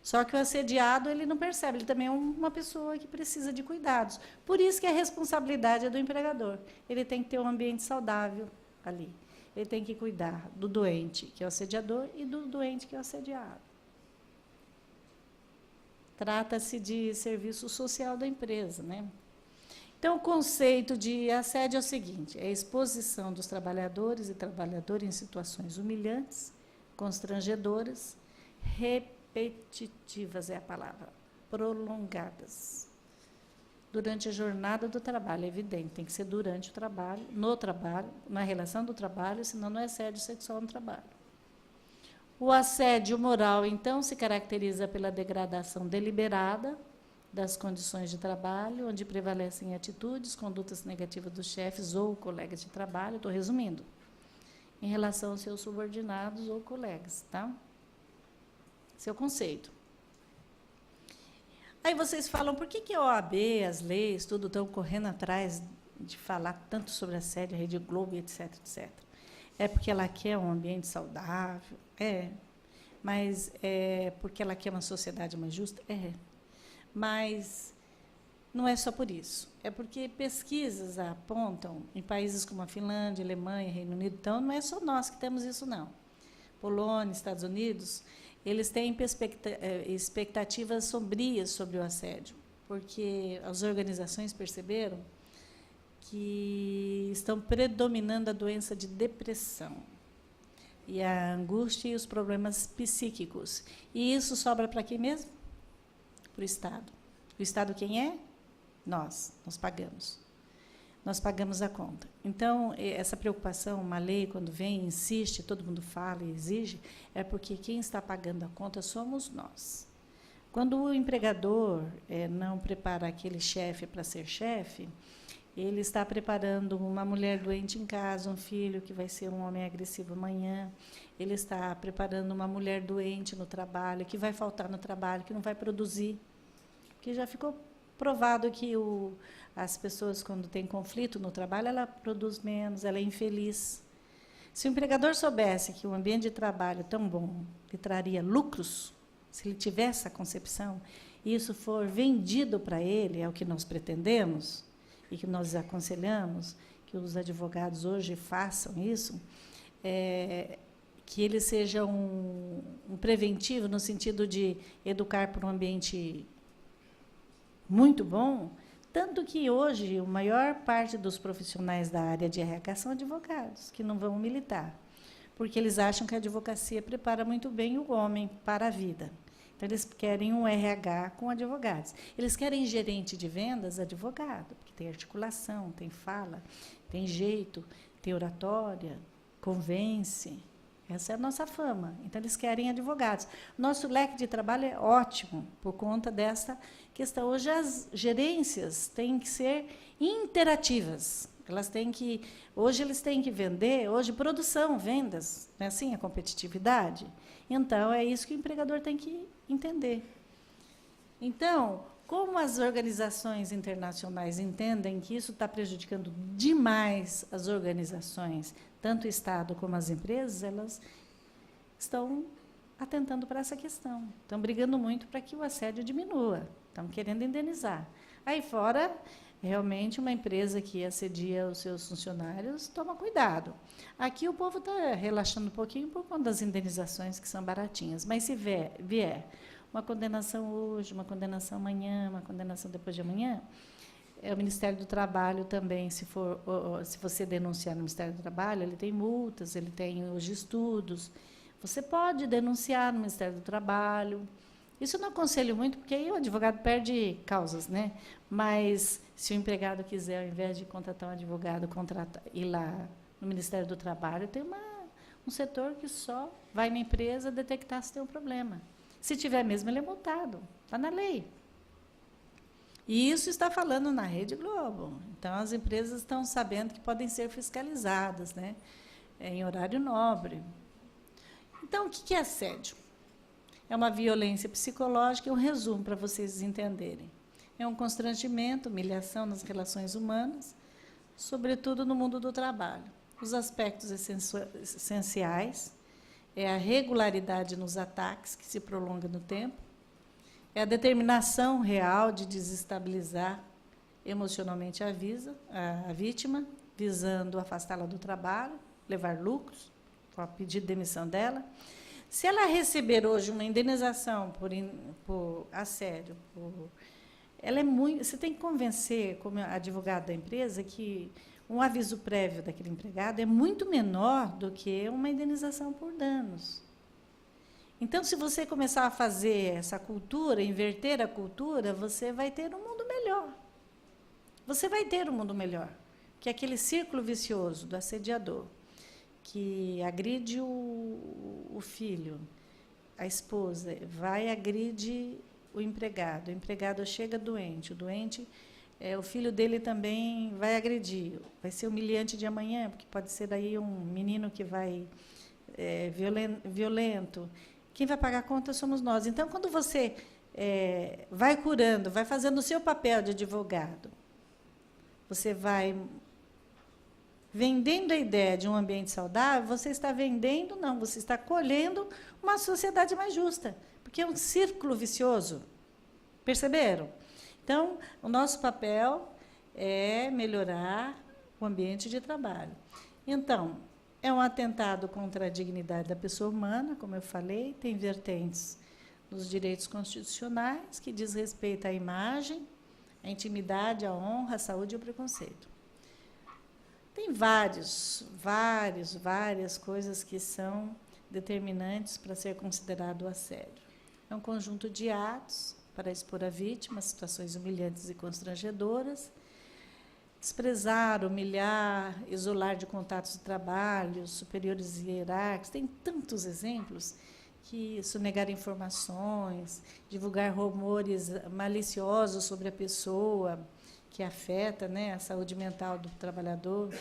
Só que o assediado, ele não percebe, ele também é uma pessoa que precisa de cuidados. Por isso que a responsabilidade é do empregador. Ele tem que ter um ambiente saudável ali. Ele tem que cuidar do doente, que é o assediador, e do doente, que é o assediado. Trata-se de serviço social da empresa, né? Então, o conceito de assédio é o seguinte, é a exposição dos trabalhadores e trabalhadoras em situações humilhantes, constrangedoras, repetitivas é a palavra, prolongadas, durante a jornada do trabalho, é evidente, tem que ser durante o trabalho, no trabalho, na relação do trabalho, senão não é assédio sexual no trabalho. O assédio moral, então, se caracteriza pela degradação deliberada das condições de trabalho, onde prevalecem atitudes, condutas negativas dos chefes ou colegas de trabalho, estou resumindo, em relação aos seus subordinados ou colegas, tá? Esse é o conceito. Aí vocês falam, por que a OAB, as leis, tudo estão correndo atrás de falar tanto sobre assédio, a Rede Globo, etc, etc. É porque ela quer um ambiente saudável? É. Mas é porque ela quer uma sociedade mais justa? É. Mas não é só por isso. É porque pesquisas apontam, em países como a Finlândia, Alemanha, Reino Unido, então não é só nós que temos isso, não. Polônia, Estados Unidos, eles têm expectativas sombrias sobre o assédio, porque as organizações perceberam que estão predominando a doença de depressão e a angústia e os problemas psíquicos. E isso sobra para quem mesmo? Para o Estado. O Estado quem é? Nós pagamos. Nós pagamos a conta. Então, essa preocupação, uma lei, quando vem, insiste, todo mundo fala e exige, é porque quem está pagando a conta somos nós. Quando o empregador não prepara aquele chefe para ser chefe, ele está preparando uma mulher doente em casa, um filho que vai ser um homem agressivo amanhã. Ele está preparando uma mulher doente no trabalho, que vai faltar no trabalho, que não vai produzir. Porque já ficou provado que as pessoas, quando têm conflito no trabalho, ela produz menos, ela é infeliz. Se o empregador soubesse que o ambiente de trabalho tão bom lhe traria lucros, se ele tivesse essa concepção, e isso for vendido para ele, é o que nós pretendemos, e que nós aconselhamos, que os advogados hoje façam isso, que ele seja um preventivo, no sentido de educar para um ambiente muito bom, tanto que hoje a maior parte dos profissionais da área de RH são advogados, que não vão militar, porque eles acham que a advocacia prepara muito bem o homem para a vida. Então, eles querem um RH com advogados. Eles querem gerente de vendas, advogado, porque tem articulação, tem fala, tem jeito, tem oratória, convence. Essa é a nossa fama. Então, eles querem advogados. Nosso leque de trabalho é ótimo por conta dessa questão. Hoje, as gerências têm que ser interativas. Hoje, eles têm que vender, hoje, produção, vendas, não é assim a competitividade? Então, é isso que o empregador tem que entender. Então, como as organizações internacionais entendem que isso está prejudicando demais as organizações, tanto o Estado como as empresas, elas estão atentando para essa questão. Estão brigando muito para que o assédio diminua. Estão querendo indenizar. Aí fora, realmente, uma empresa que assedia os seus funcionários, toma cuidado. Aqui o povo está relaxando um pouquinho por conta das indenizações, que são baratinhas. Mas se vier uma condenação hoje, uma condenação amanhã, uma condenação depois de amanhã, o Ministério do Trabalho também, se você denunciar no Ministério do Trabalho, ele tem multas, ele tem os estudos. Você pode denunciar no Ministério do Trabalho. Isso eu não aconselho muito, porque aí o advogado perde causas, né? Mas, se o empregado quiser, ao invés de contratar um advogado, ir lá no Ministério do Trabalho, tem um setor que só vai na empresa detectar se tem um problema. Se tiver mesmo, ele é multado. Está na lei. E isso está falando na Rede Globo. Então, as empresas estão sabendo que podem ser fiscalizadas, né? Em horário nobre. Então, o que é assédio? É uma violência psicológica, um resumo para vocês entenderem. É um constrangimento, humilhação nas relações humanas, sobretudo no mundo do trabalho. Os aspectos essenciais é a regularidade nos ataques, que se prolonga no tempo, é a determinação real de desestabilizar emocionalmente a vítima, visando afastá-la do trabalho, levar lucros, para pedir demissão dela. Se ela receber hoje uma indenização por assédio, você tem que convencer, como advogado da empresa, que um aviso prévio daquele empregado é muito menor do que uma indenização por danos. Então, se você começar a fazer essa cultura, inverter a cultura, você vai ter um mundo melhor. Você vai ter um mundo melhor, que é aquele círculo vicioso do assediador, que agride o filho, a esposa, vai e agride o empregado chega doente, o doente, o filho dele também vai agredir, vai ser humilhante de amanhã, porque pode ser daí um menino que vai violento. Quem vai pagar a conta somos nós. Então, quando você vai curando, vai fazendo o seu papel de advogado, você vai vendendo a ideia de um ambiente saudável, você está vendendo, não, você está colhendo uma sociedade mais justa, porque é um círculo vicioso. Perceberam? Então, o nosso papel é melhorar o ambiente de trabalho. Então, é um atentado contra a dignidade da pessoa humana, como eu falei, tem vertentes nos direitos constitucionais, que diz respeito à imagem, à intimidade, à honra, à saúde e ao preconceito. Tem várias coisas que são determinantes para ser considerado o assédio. É um conjunto de atos para expor a vítima a situações humilhantes e constrangedoras, desprezar, humilhar, isolar de contatos de trabalho, superiores hierárquicos, tem tantos exemplos, que sonegar informações, divulgar rumores maliciosos sobre a pessoa, que afeta, né, a saúde mental do trabalhador,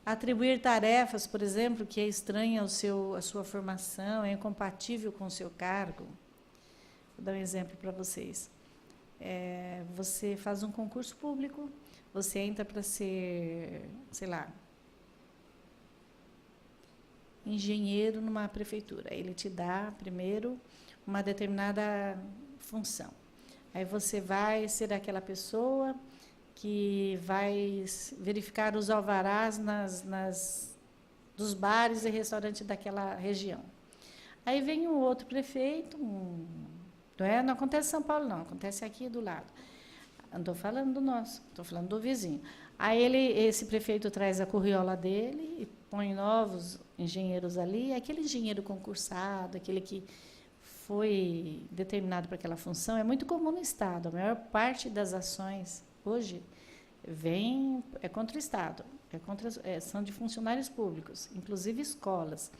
atribuir tarefas, por exemplo, que é estranha a sua formação, é incompatível com o seu cargo. Vou dar um exemplo para vocês. Você faz um concurso público, você entra para ser, sei lá, engenheiro numa prefeitura. Ele te dá, primeiro, uma determinada função. Aí você vai ser aquela pessoa que vai verificar os alvarás dos bares e restaurantes daquela região. Aí vem um outro prefeito, não acontece em São Paulo, não, acontece aqui do lado. Não estou falando do nosso, estou falando do vizinho. Aí esse prefeito traz a curriola dele e põe novos engenheiros ali. Aquele engenheiro concursado, aquele que foi determinado para aquela função, é muito comum no Estado. A maior parte das ações hoje é contra o Estado, são de funcionários públicos, inclusive escolas,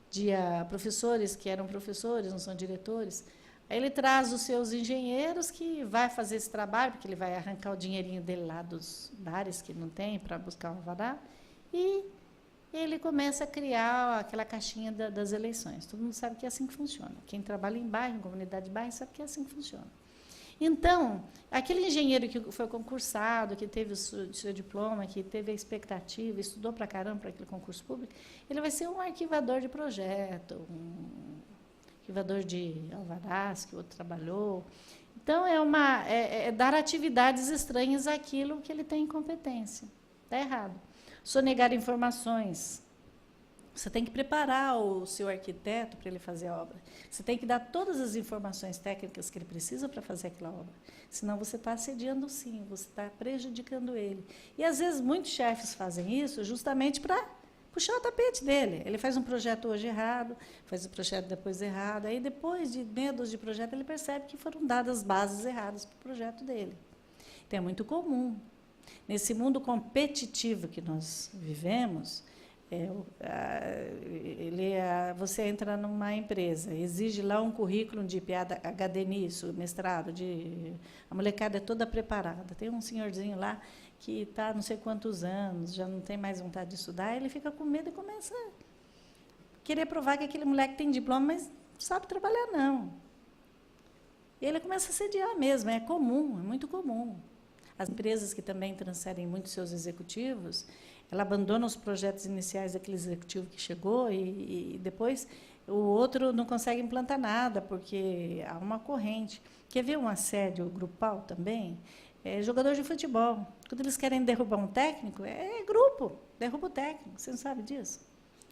de professores que eram professores, não são diretores. Aí ele traz os seus engenheiros que vai fazer esse trabalho, porque ele vai arrancar o dinheirinho dele lá dos bares que não tem para buscar o alvará, e ele começa a criar aquela caixinha das eleições. Todo mundo sabe que é assim que funciona. Quem trabalha em bairro, em comunidade de bairro, sabe que é assim que funciona. Então, aquele engenheiro que foi concursado, que teve o seu diploma, que teve a expectativa, estudou para caramba para aquele concurso público, ele vai ser um arquivador de projeto, um arquivador de alvarás, que o outro trabalhou. Então, é dar atividades estranhas àquilo que ele tem incompetência. Está errado. Sonegar informações. Você tem que preparar o seu arquiteto para ele fazer a obra. Você tem que dar todas as informações técnicas que ele precisa para fazer aquela obra. Senão, você está assediando, sim, você está prejudicando ele. E, às vezes, muitos chefes fazem isso justamente para puxar o tapete dele. Ele faz um projeto hoje errado, faz o projeto depois errado. Aí, depois de medos de projeto, ele percebe que foram dadas bases erradas para o projeto dele. Então, é muito comum. Nesse mundo competitivo que nós vivemos, você entra numa empresa, exige lá um currículo de PhD nisso, mestrado, a molecada é toda preparada. Tem um senhorzinho lá que está não sei quantos anos, já não tem mais vontade de estudar, ele fica com medo e começa a querer provar que aquele moleque tem diploma, mas não sabe trabalhar, não. E ele começa a assediar mesmo, é comum, é muito comum. As empresas que também transferem muito seus executivos, ela abandona os projetos iniciais daquele executivo que chegou e depois o outro não consegue implantar nada, porque há uma corrente. Quer ver um assédio grupal também? Jogador de futebol. Quando eles querem derrubar um técnico, é grupo, derruba o técnico. Você não sabe disso?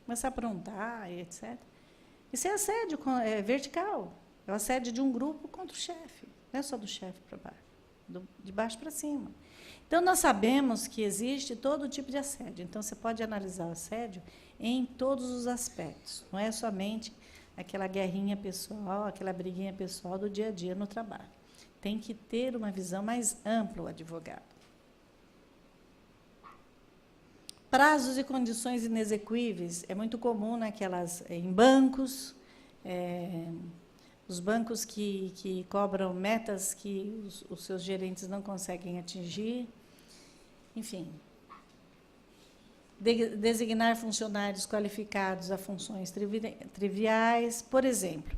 Começa a aprontar, etc. Isso é assédio vertical. É o assédio de um grupo contra o chefe. Não é só do chefe para baixo, de baixo para cima. Então, nós sabemos que existe todo tipo de assédio. Então, você pode analisar o assédio em todos os aspectos. Não é somente aquela guerrinha pessoal, aquela briguinha pessoal do dia a dia no trabalho. Tem que ter uma visão mais ampla, o advogado. Prazos e condições inexequíveis é muito comum em bancos, os bancos que cobram metas que os seus gerentes não conseguem atingir. Enfim, designar funcionários qualificados a funções triviais. Por exemplo,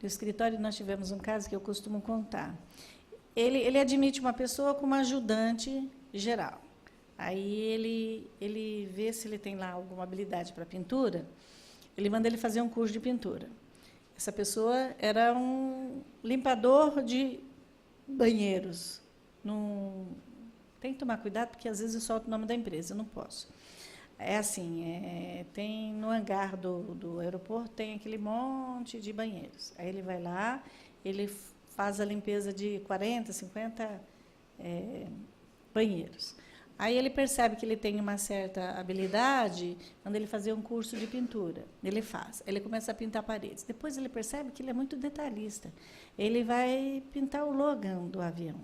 no escritório nós tivemos um caso que eu costumo contar. Ele admite uma pessoa como ajudante geral. Aí ele vê se ele tem lá alguma habilidade para pintura, ele manda ele fazer um curso de pintura. Essa pessoa era um limpador de banheiros. Tem que tomar cuidado, porque às vezes eu solto o nome da empresa, eu não posso. É assim, tem no hangar do aeroporto, tem aquele monte de banheiros. Aí ele vai lá, ele faz a limpeza de 40, 50 banheiros. Aí ele percebe que ele tem uma certa habilidade, manda ele fazer um curso de pintura. Ele faz. Ele começa a pintar paredes. Depois ele percebe que ele é muito detalhista. Ele vai pintar o Logan do avião.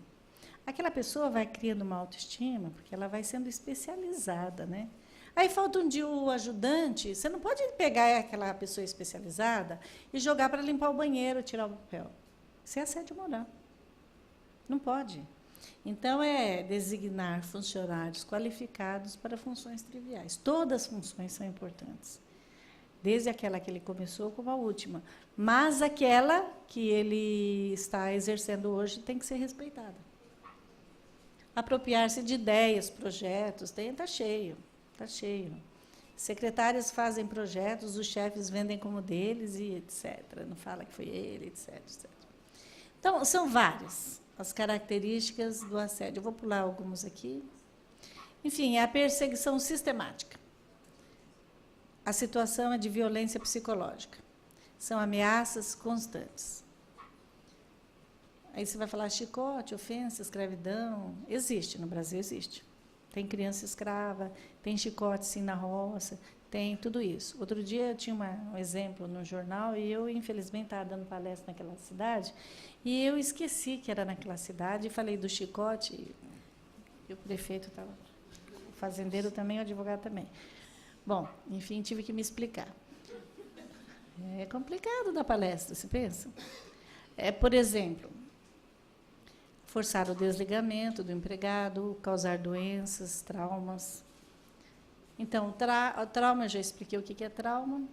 Aquela pessoa vai criando uma autoestima, porque ela vai sendo especializada, né? Aí falta um dia o ajudante, você não pode pegar aquela pessoa especializada e jogar para limpar o banheiro, tirar o papel. Isso é assédio moral. Não pode. Então, designar funcionários qualificados para funções triviais. Todas as funções são importantes, desde aquela que ele começou como a última. Mas aquela que ele está exercendo hoje tem que ser respeitada. Apropriar-se de ideias, projetos, está cheio, está cheio. Secretárias fazem projetos, os chefes vendem como deles e etc. Não fala que foi ele, etc, etc. Então, são várias as características do assédio. Eu vou pular algumas aqui. Enfim, é a perseguição sistemática. A situação é de violência psicológica. São ameaças constantes. Aí você vai falar chicote, ofensa, escravidão. Existe, no Brasil existe. Tem criança escrava, tem chicote, sim, na roça, tem tudo isso. Outro dia tinha um exemplo no jornal e eu, infelizmente, estava dando palestra naquela cidade e eu esqueci que era naquela cidade e falei do chicote e o prefeito estava, o fazendeiro também, o advogado também. Bom, enfim, tive que me explicar. É complicado dar palestra, você pensa? Por exemplo, forçar o desligamento do empregado, causar doenças, traumas. Então, trauma, eu já expliquei o que é trauma.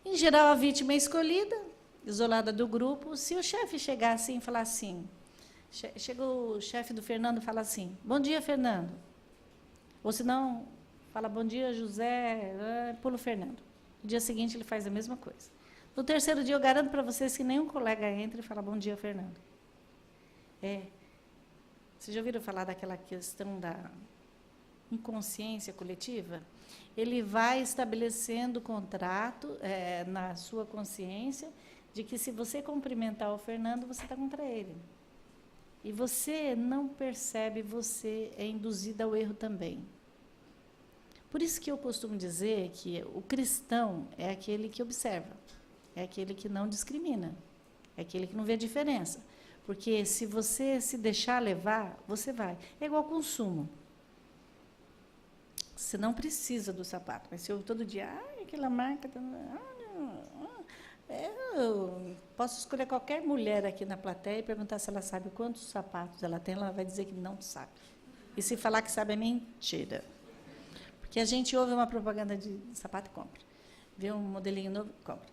Em geral, a vítima é escolhida, isolada do grupo. Se o chefe chegar assim e falar assim, chega o chefe do Fernando e fala assim, bom dia, Fernando. Ou se não, fala bom dia, José, pula o Fernando. No dia seguinte, ele faz a mesma coisa. No terceiro dia, eu garanto para vocês que nenhum colega entra e fala bom dia, Fernando. Vocês já ouviram falar daquela questão da inconsciência coletiva? Ele vai estabelecendo contrato na sua consciência de que, se você cumprimentar o Fernando, você está contra ele. E você não percebe, você é induzida ao erro também. Por isso que eu costumo dizer que o cristão é aquele que observa, é aquele que não discrimina, é aquele que não vê diferença. Porque se você se deixar levar, você vai. É igual ao consumo. Você não precisa do sapato, mas se eu todo dia, aquela marca... eu posso escolher qualquer mulher aqui na plateia e perguntar se ela sabe quantos sapatos ela tem, ela vai dizer que não sabe. E se falar que sabe, é mentira. Porque a gente ouve uma propaganda de sapato e compra. Vê um modelinho novo, compra.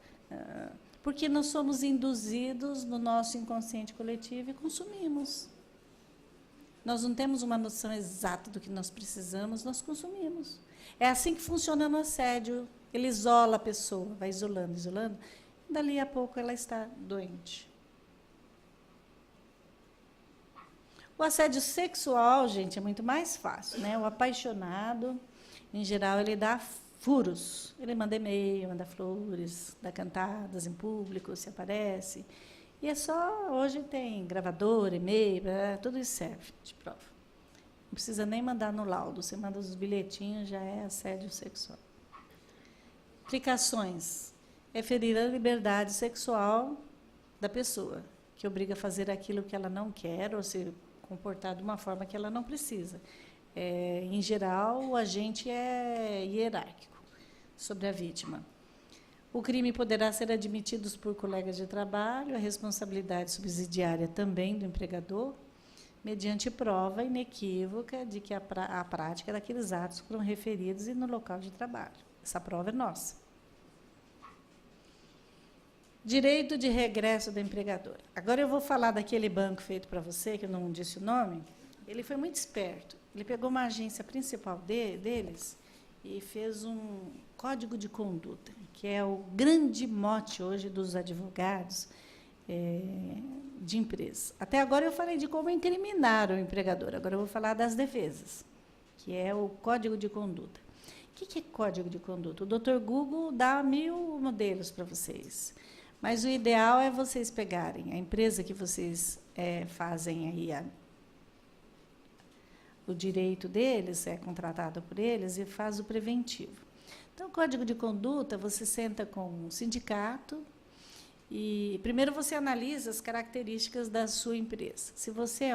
Porque nós somos induzidos no nosso inconsciente coletivo e consumimos. Nós não temos uma noção exata do que nós precisamos, nós consumimos. É assim que funciona no assédio. Ele isola a pessoa, vai isolando, isolando, e dali a pouco ela está doente. O assédio sexual, gente, é muito mais fácil, né? O apaixonado, em geral, ele dá furos. Ele manda e-mail, manda flores, dá cantadas em público, se aparece. E hoje tem gravador, e-mail, tudo isso serve de prova. Não precisa nem mandar no laudo, você manda os bilhetinhos, já é assédio sexual. Implicações. É ferir a liberdade sexual da pessoa, que obriga a fazer aquilo que ela não quer, ou se comportar de uma forma que ela não precisa. em geral, o agente é hierárquico sobre a vítima. O crime poderá ser admitido por colegas de trabalho, a responsabilidade subsidiária também do empregador, mediante prova inequívoca de que a prática daqueles atos foram referidos e no local de trabalho. Essa prova é nossa. Direito de regresso da empregadora. Agora eu vou falar daquele banco feito para você, que eu não disse o nome. Ele foi muito esperto. Ele pegou uma agência principal deles e fez um código de conduta, que é o grande mote hoje dos advogados de empresa. Até agora eu falei de como incriminar o empregador, agora eu vou falar das defesas, que é o código de conduta. O que é código de conduta? O Dr. Google dá 1000 modelos para vocês, mas o ideal é vocês pegarem a empresa que vocês fazem aí o direito deles, é contratado por eles, e faz o preventivo. Então, o código de conduta, você senta com um sindicato e, primeiro, você analisa as características da sua empresa. Se você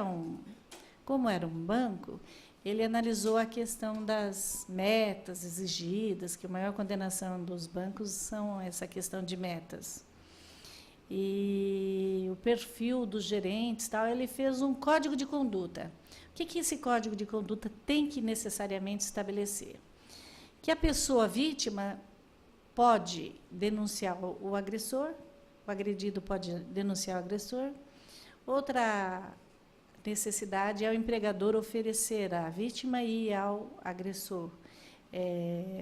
como era um banco, ele analisou a questão das metas exigidas, que a maior condenação dos bancos são essa questão de metas. E o perfil dos gerentes, tal, ele fez um código de conduta. O que esse código de conduta tem que necessariamente estabelecer? Que a pessoa vítima pode denunciar o agressor, o agredido pode denunciar o agressor. Outra necessidade é o empregador oferecer à vítima e ao agressor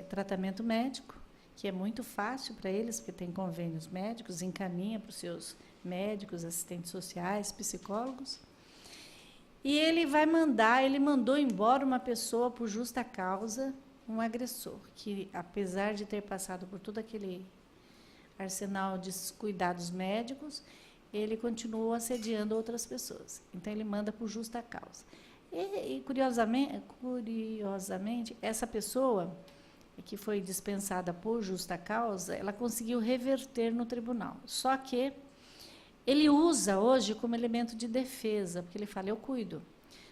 tratamento médico, que é muito fácil para eles, porque tem convênios médicos, encaminha para os seus médicos, assistentes sociais, psicólogos. E ele mandou embora uma pessoa por justa causa, um agressor, que, apesar de ter passado por todo aquele arsenal de cuidados médicos, ele continuou assediando outras pessoas. Então, ele manda por justa causa. E curiosamente, essa pessoa que foi dispensada por justa causa, ela conseguiu reverter no tribunal. Só que ele usa hoje como elemento de defesa, porque ele fala, eu cuido.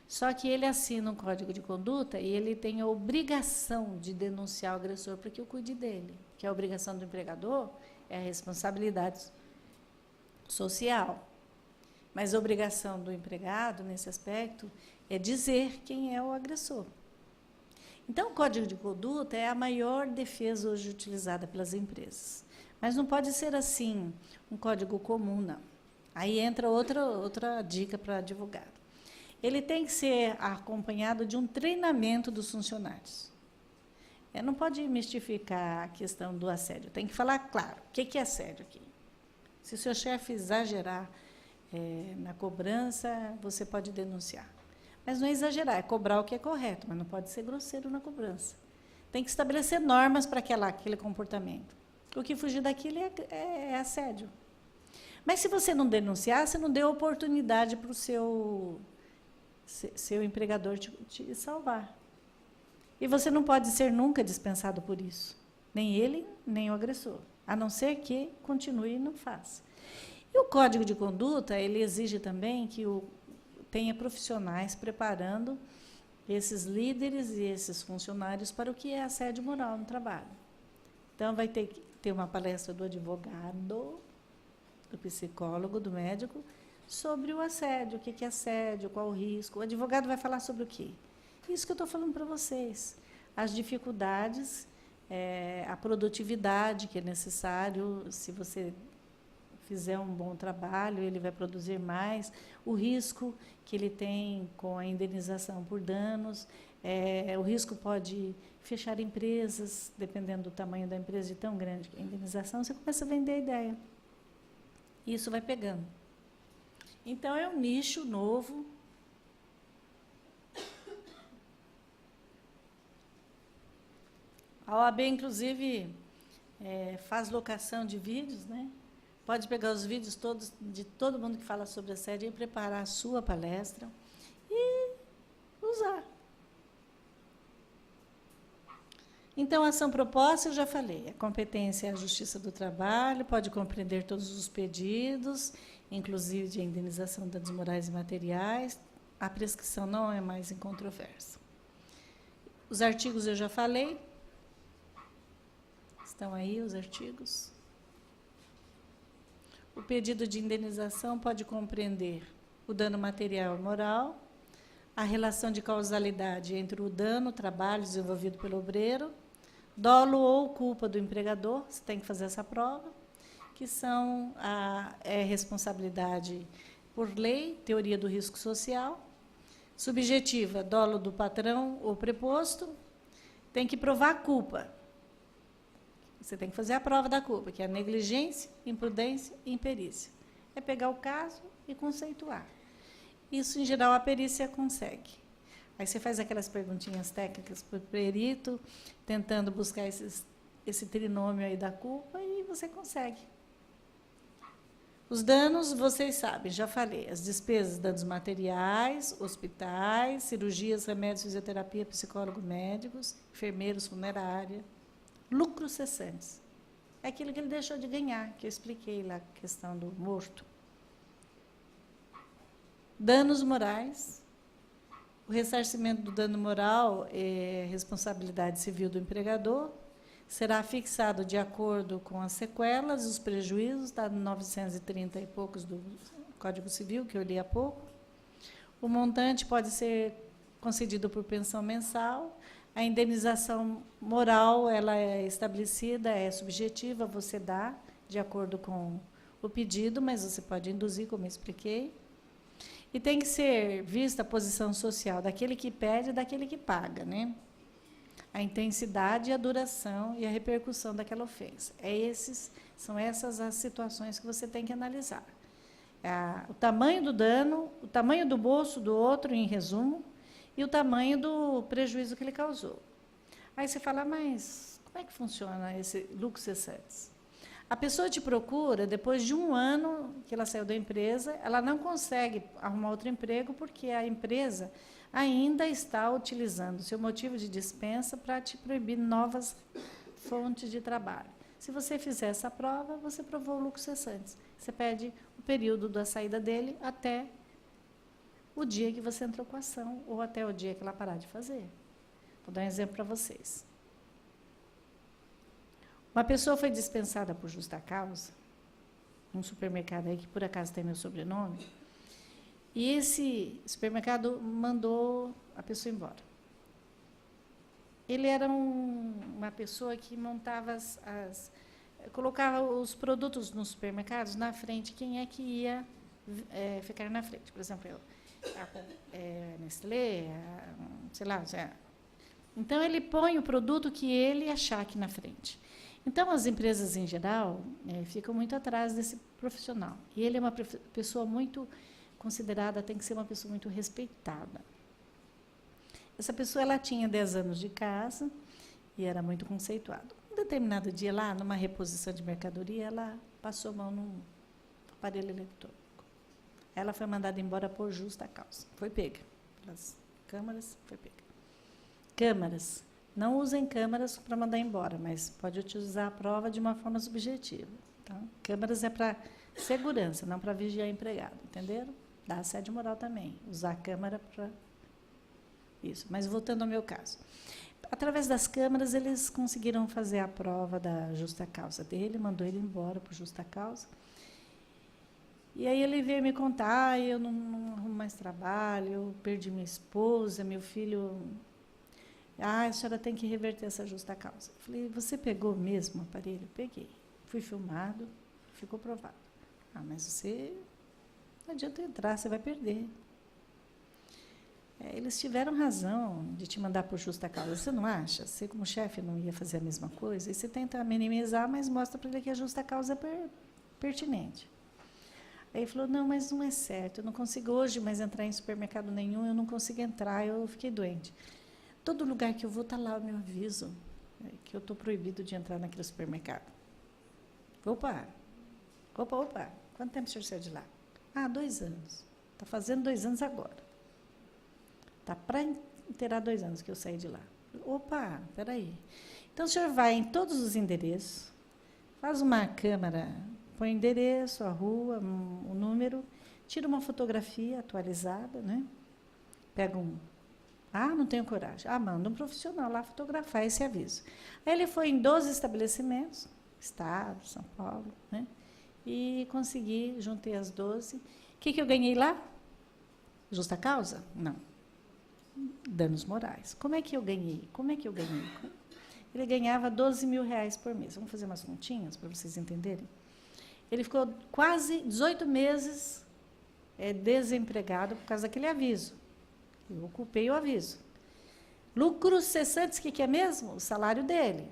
Só que ele assina um código de conduta e ele tem a obrigação de denunciar o agressor para que eu cuide dele, que a obrigação do empregador é a responsabilidade social. Mas a obrigação do empregado, nesse aspecto, é dizer quem é o agressor. Então, o código de conduta é a maior defesa hoje utilizada pelas empresas. Mas não pode ser assim, um código comum, não. Aí entra outra dica para advogado. Ele tem que ser acompanhado de um treinamento dos funcionários. Não pode mistificar a questão do assédio. Tem que falar claro. O que é assédio aqui? Se o seu chefe exagerar na cobrança, você pode denunciar. Mas não é exagerar, é cobrar o que é correto, mas não pode ser grosseiro na cobrança. Tem que estabelecer normas para aquele comportamento. O que fugir daquilo é assédio. Mas, se você não denunciar, você não deu oportunidade para o seu empregador te salvar. E você não pode ser nunca dispensado por isso. Nem ele, nem o agressor. A não ser que continue e não faça. E o código de conduta, ele exige também que tenha profissionais preparando esses líderes e esses funcionários para o que é assédio moral no trabalho. Então, vai ter que ter uma palestra do advogado, do psicólogo, do médico, sobre o assédio, o que é assédio, qual o risco. O advogado vai falar sobre o quê? Isso que eu estou falando para vocês. As dificuldades, a produtividade que é necessário, se você fizer um bom trabalho, ele vai produzir mais, o risco que ele tem com a indenização por danos, o risco pode fechar empresas, dependendo do tamanho da empresa, de tão grande que é a indenização, você começa a vender a ideia. E isso vai pegando. Então, é um nicho novo. A OAB, inclusive, faz locação de vídeos, né? Pode pegar os vídeos todos de todo mundo que fala sobre assédio e preparar a sua palestra e usar. Então, a ação proposta, eu já falei, a competência é a Justiça do Trabalho, pode compreender todos os pedidos, inclusive de indenização de danos morais e materiais. A prescrição não é mais incontroversa. Os artigos eu já falei. Estão aí os artigos. O pedido de indenização pode compreender o dano material e moral, a relação de causalidade entre o dano, o trabalho desenvolvido pelo obreiro, dolo ou culpa do empregador, você tem que fazer essa prova, que são a responsabilidade por lei, teoria do risco social, subjetiva, dolo do patrão ou preposto, tem que provar a culpa. Você tem que fazer a prova da culpa, que é a negligência, imprudência e imperícia. É pegar o caso e conceituar. Isso, em geral, a perícia consegue. Aí você faz aquelas perguntinhas técnicas para o perito, tentando buscar esse trinômio aí da culpa, e você consegue. Os danos, vocês sabem, já falei, as despesas, danos materiais, hospitais, cirurgias, remédios, fisioterapia, psicólogos médicos, enfermeiros, funerária, lucros cessantes. É aquilo que ele deixou de ganhar, que eu expliquei lá, a questão do morto. Danos morais. O ressarcimento do dano moral é responsabilidade civil do empregador, será fixado de acordo com as sequelas e os prejuízos, está no 930 e poucos do Código Civil, que eu li há pouco. O montante pode ser concedido por pensão mensal. A indenização moral, ela é estabelecida, é subjetiva, você dá de acordo com o pedido, mas você pode induzir, como eu expliquei. E tem que ser vista a posição social daquele que pede e daquele que paga, né? A intensidade, a duração e a repercussão daquela ofensa. São essas as situações que você tem que analisar. O tamanho do dano, o tamanho do bolso do outro, em resumo, e o tamanho do prejuízo que ele causou. Aí você fala, mas como é que funciona esse lucro cessantes? A pessoa te procura, depois de 1 ano que ela saiu da empresa, ela não consegue arrumar outro emprego, porque a empresa ainda está utilizando o seu motivo de dispensa para te proibir novas fontes de trabalho. Se você fizer essa prova, você provou o lucro cessantes. Você pede o período da saída dele até o dia que você entrou com a ação, ou até o dia que ela parar de fazer. Vou dar um exemplo para vocês. Uma pessoa foi dispensada por justa causa, num supermercado aí que por acaso tem meu sobrenome, e esse supermercado mandou a pessoa embora. Ele era uma pessoa que montava colocava os produtos nos supermercados na frente, quem é que ia ficar na frente. Por exemplo, Nestlé, sei lá. Então, ele põe o produto que ele achar aqui na frente. Então, as empresas, em geral, ficam muito atrás desse profissional. E ele é uma pessoa muito considerada, tem que ser uma pessoa muito respeitada. Essa pessoa, ela tinha 10 anos de casa e era muito conceituada. Um determinado dia, lá, numa reposição de mercadoria, ela passou a mão num aparelho eletrônico. Ela foi mandada embora por justa causa. Foi pega pelas câmaras, foi pega. Câmaras. Não usem câmaras para mandar embora, mas pode utilizar a prova de uma forma subjetiva. Tá? Câmaras é para segurança, não para vigiar empregado, entenderam? Dá assédio moral também, usar a câmara para isso. Mas voltando ao meu caso. Através das câmaras, eles conseguiram fazer a prova da justa causa dele, mandou ele embora por justa causa. E aí ele veio me contar, eu não arrumo mais trabalho, eu perdi minha esposa, meu filho... a senhora tem que reverter essa justa causa. Eu falei, você pegou mesmo o aparelho? Peguei. Fui filmado, ficou provado. Mas você, não adianta entrar, você vai perder. Eles tiveram razão de te mandar por justa causa. Você não acha? Você, como chefe, não ia fazer a mesma coisa? E você tenta minimizar, mas mostra para ele que a justa causa é pertinente. Aí ele falou, não, mas não é certo, eu não consigo hoje mais entrar em supermercado nenhum, eu não consigo entrar, eu fiquei doente. Todo lugar que eu vou, está lá o meu aviso, que eu estou proibido de entrar naquele supermercado. Opa! Quanto tempo o senhor saiu de lá? 2 anos. Está fazendo 2 anos agora. Está para inteirar 2 anos que eu saí de lá. Opa, espera aí. Então, o senhor vai em todos os endereços, faz uma câmera, põe o endereço, a rua, o número, tira uma fotografia atualizada, né? Pega Ah, não tenho coragem. Ah, manda um profissional lá fotografar esse aviso. Aí ele foi em 12 estabelecimentos, Estado, São Paulo, né? E consegui, juntei as 12. O que eu ganhei lá? Justa causa? Não. Danos morais. Como é que eu ganhei? Ele ganhava 12 mil reais por mês. Vamos fazer umas continhas para vocês entenderem? Ele ficou quase 18 meses desempregado por causa daquele aviso. Eu ocupei o aviso. Lucros cessantes, o que é mesmo? O salário dele.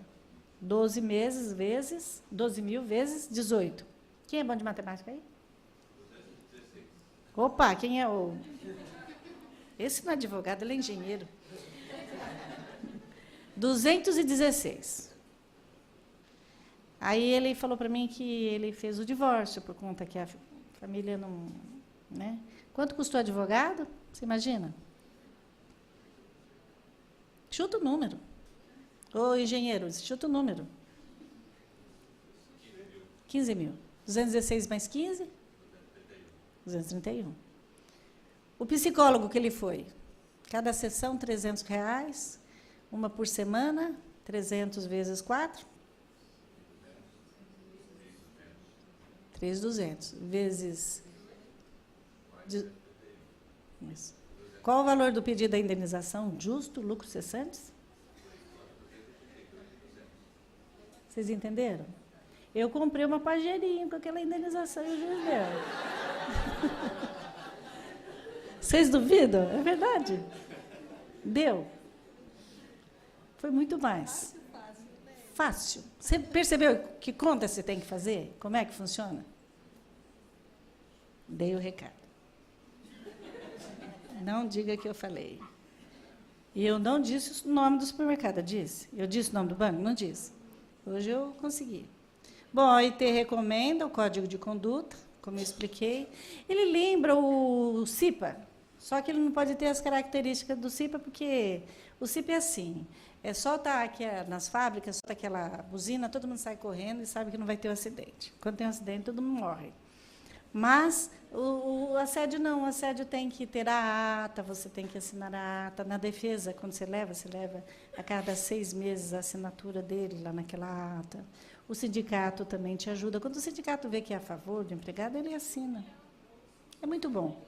12 meses vezes, 12 mil vezes 18. Quem é bom de matemática aí? Opa, quem é o... Esse não é advogado, ele é engenheiro. 216. Aí ele falou para mim que ele fez o divórcio por conta que a família não... Né? Quanto custou advogado? Você imagina? Chuta o número. Ô, engenheiro, chuta o número. 15 mil. 216 mais 15? 231. O psicólogo que ele foi? Cada sessão, 300 reais. Uma por semana, 300 vezes 4? 3.200. Vezes... Isso. Qual o valor do pedido da indenização? Justo, lucros cessantes? Vocês entenderam? Eu comprei uma pajerinha com aquela indenização e o juiz deu. Vocês duvidam? É verdade. Deu. Foi muito mais. Fácil. Você percebeu que conta você tem que fazer? Como é que funciona? Dei o recado. Não diga que eu falei. E eu não disse o nome do supermercado, eu disse? Eu disse o nome do banco? Não disse. Hoje eu consegui. Bom, a OIT recomenda o Código de Conduta, como eu expliquei. Ele lembra o CIPA, só que ele não pode ter as características do CIPA, porque o CIPA é assim, só estar aqui nas fábricas, solta aquela buzina, todo mundo sai correndo e sabe que não vai ter um acidente. Quando tem um acidente, todo mundo morre. Mas o assédio não, o assédio tem que ter a ata, você tem que assinar a ata. Na defesa, quando você leva a cada 6 meses a assinatura dele lá naquela ata. O sindicato também te ajuda. Quando o sindicato vê que é a favor do empregado, ele assina. É muito bom.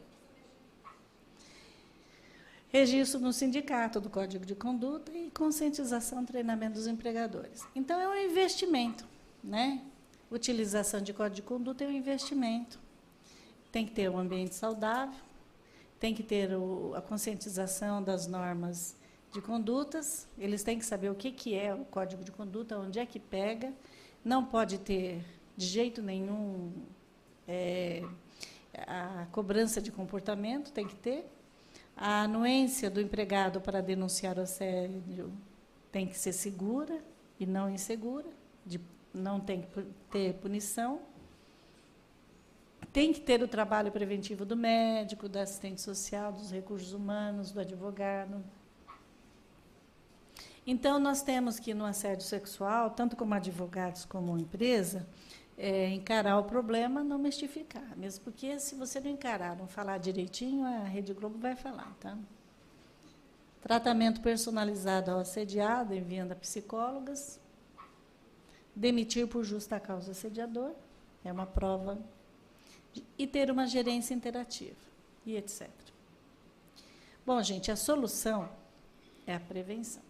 Registro no sindicato do Código de Conduta e conscientização, treinamento dos empregadores. Então, é um investimento, né? Utilização de Código de Conduta é um investimento. Tem que ter um ambiente saudável, tem que ter a conscientização das normas de condutas, eles têm que saber o que é o Código de Conduta, onde é que pega, não pode ter, de jeito nenhum, a cobrança de comportamento, tem que ter, a anuência do empregado para denunciar o assédio tem que ser segura e não insegura, não tem que ter punição. Tem que ter o trabalho preventivo do médico, do assistente social, dos recursos humanos, do advogado. Então, nós temos que, no assédio sexual, tanto como advogados como empresa, encarar o problema, não mistificar. Mesmo porque, se você não encarar, não falar direitinho, a Rede Globo vai falar. Tá? Tratamento personalizado ao assediado, enviando a psicólogas. Demitir por justa causa assediador, é uma prova. E ter uma gerência interativa, e etc. Bom, gente, a solução é a prevenção.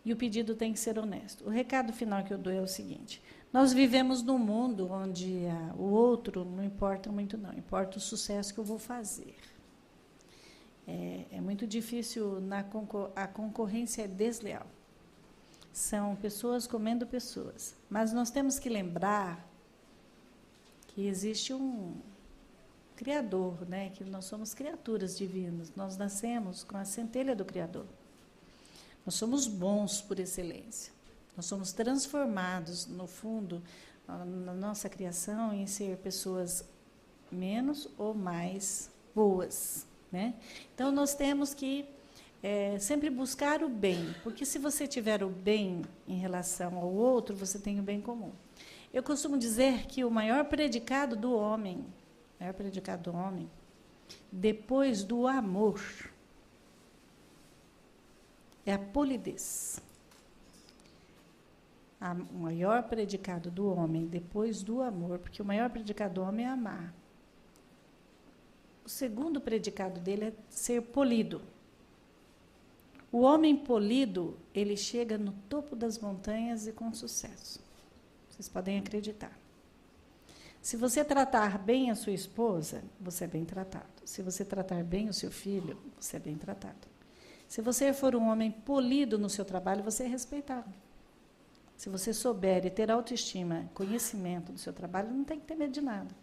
E o pedido tem que ser honesto. O recado final que eu dou é o seguinte: nós vivemos num mundo onde o outro não importa muito, não. Importa o sucesso que eu vou fazer. É muito difícil, a concorrência é desleal. São pessoas comendo pessoas. Mas nós temos que lembrar que existe um Criador, né? Que nós somos criaturas divinas, nós nascemos com a centelha do Criador. Nós somos bons por excelência, nós somos transformados, no fundo, na nossa criação, em ser pessoas menos ou mais boas, né? Então, nós temos que sempre buscar o bem, porque se você tiver o bem em relação ao outro, você tem o bem comum. Eu costumo dizer que o maior predicado do homem, depois do amor, é a polidez. O maior predicado do homem, depois do amor, porque o maior predicado do homem é amar. O segundo predicado dele é ser polido. O homem polido, ele chega no topo das montanhas e com sucesso. Vocês podem acreditar. Se você tratar bem a sua esposa, você é bem tratado. Se você tratar bem o seu filho, você é bem tratado. Se você for um homem polido no seu trabalho, você é respeitado. Se você souber e ter autoestima, conhecimento do seu trabalho, não tem que ter medo de nada.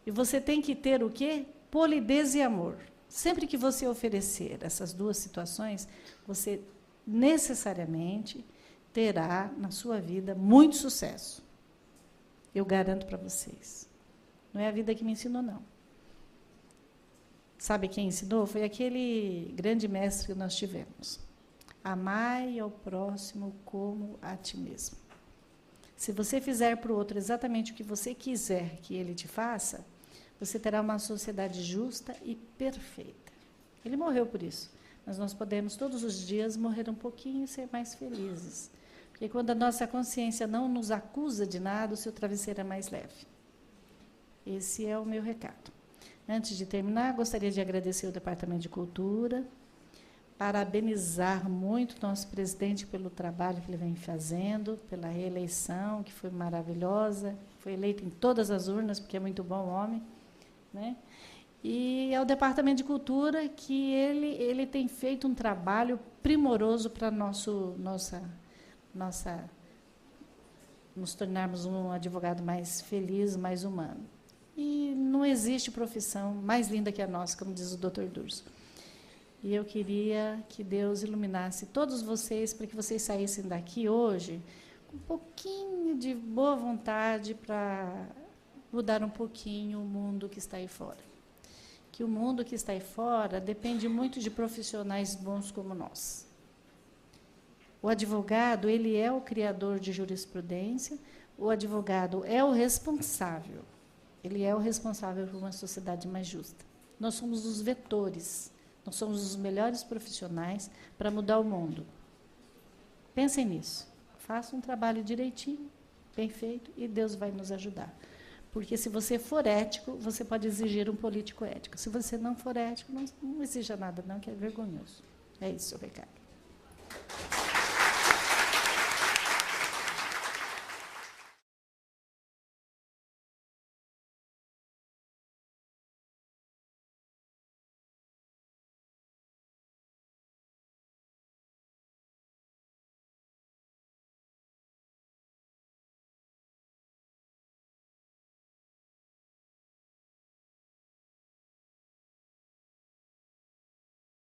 E você tem que ter o quê? Polidez e amor. Sempre que você oferecer essas duas situações, você necessariamente terá na sua vida muito sucesso. Eu garanto para vocês. Não é a vida que me ensinou, não. Sabe quem ensinou? Foi aquele grande mestre que nós tivemos. Amai ao próximo como a ti mesmo. Se você fizer para o outro exatamente o que você quiser que ele te faça, você terá uma sociedade justa e perfeita. Ele morreu por isso. Mas nós podemos todos os dias morrer um pouquinho e ser mais felizes. Porque quando a nossa consciência não nos acusa de nada, o seu travesseiro é mais leve. Esse é o meu recado. Antes de terminar, gostaria de agradecer ao Departamento de Cultura, parabenizar muito o nosso presidente pelo trabalho que ele vem fazendo, pela reeleição, que foi maravilhosa, foi eleito em todas as urnas, porque é muito bom homem, né? E ao Departamento de Cultura, que ele tem feito um trabalho primoroso para nos tornarmos um advogado mais feliz, mais humano. E não existe profissão mais linda que a nossa, como diz o Dr. Durso. E eu queria que Deus iluminasse todos vocês, para que vocês saíssem daqui hoje com um pouquinho de boa vontade para mudar um pouquinho o mundo que está aí fora. Que o mundo que está aí fora depende muito de profissionais bons como nós. O advogado, ele é o criador de jurisprudência, o advogado é o responsável. Ele é o responsável por uma sociedade mais justa. Nós somos os vetores. Nós somos os melhores profissionais para mudar o mundo. Pensem nisso. Façam um trabalho direitinho, bem feito, e Deus vai nos ajudar. Porque se você for ético, você pode exigir um político ético. Se você não for ético, não exija nada, não, que é vergonhoso. É isso o recado.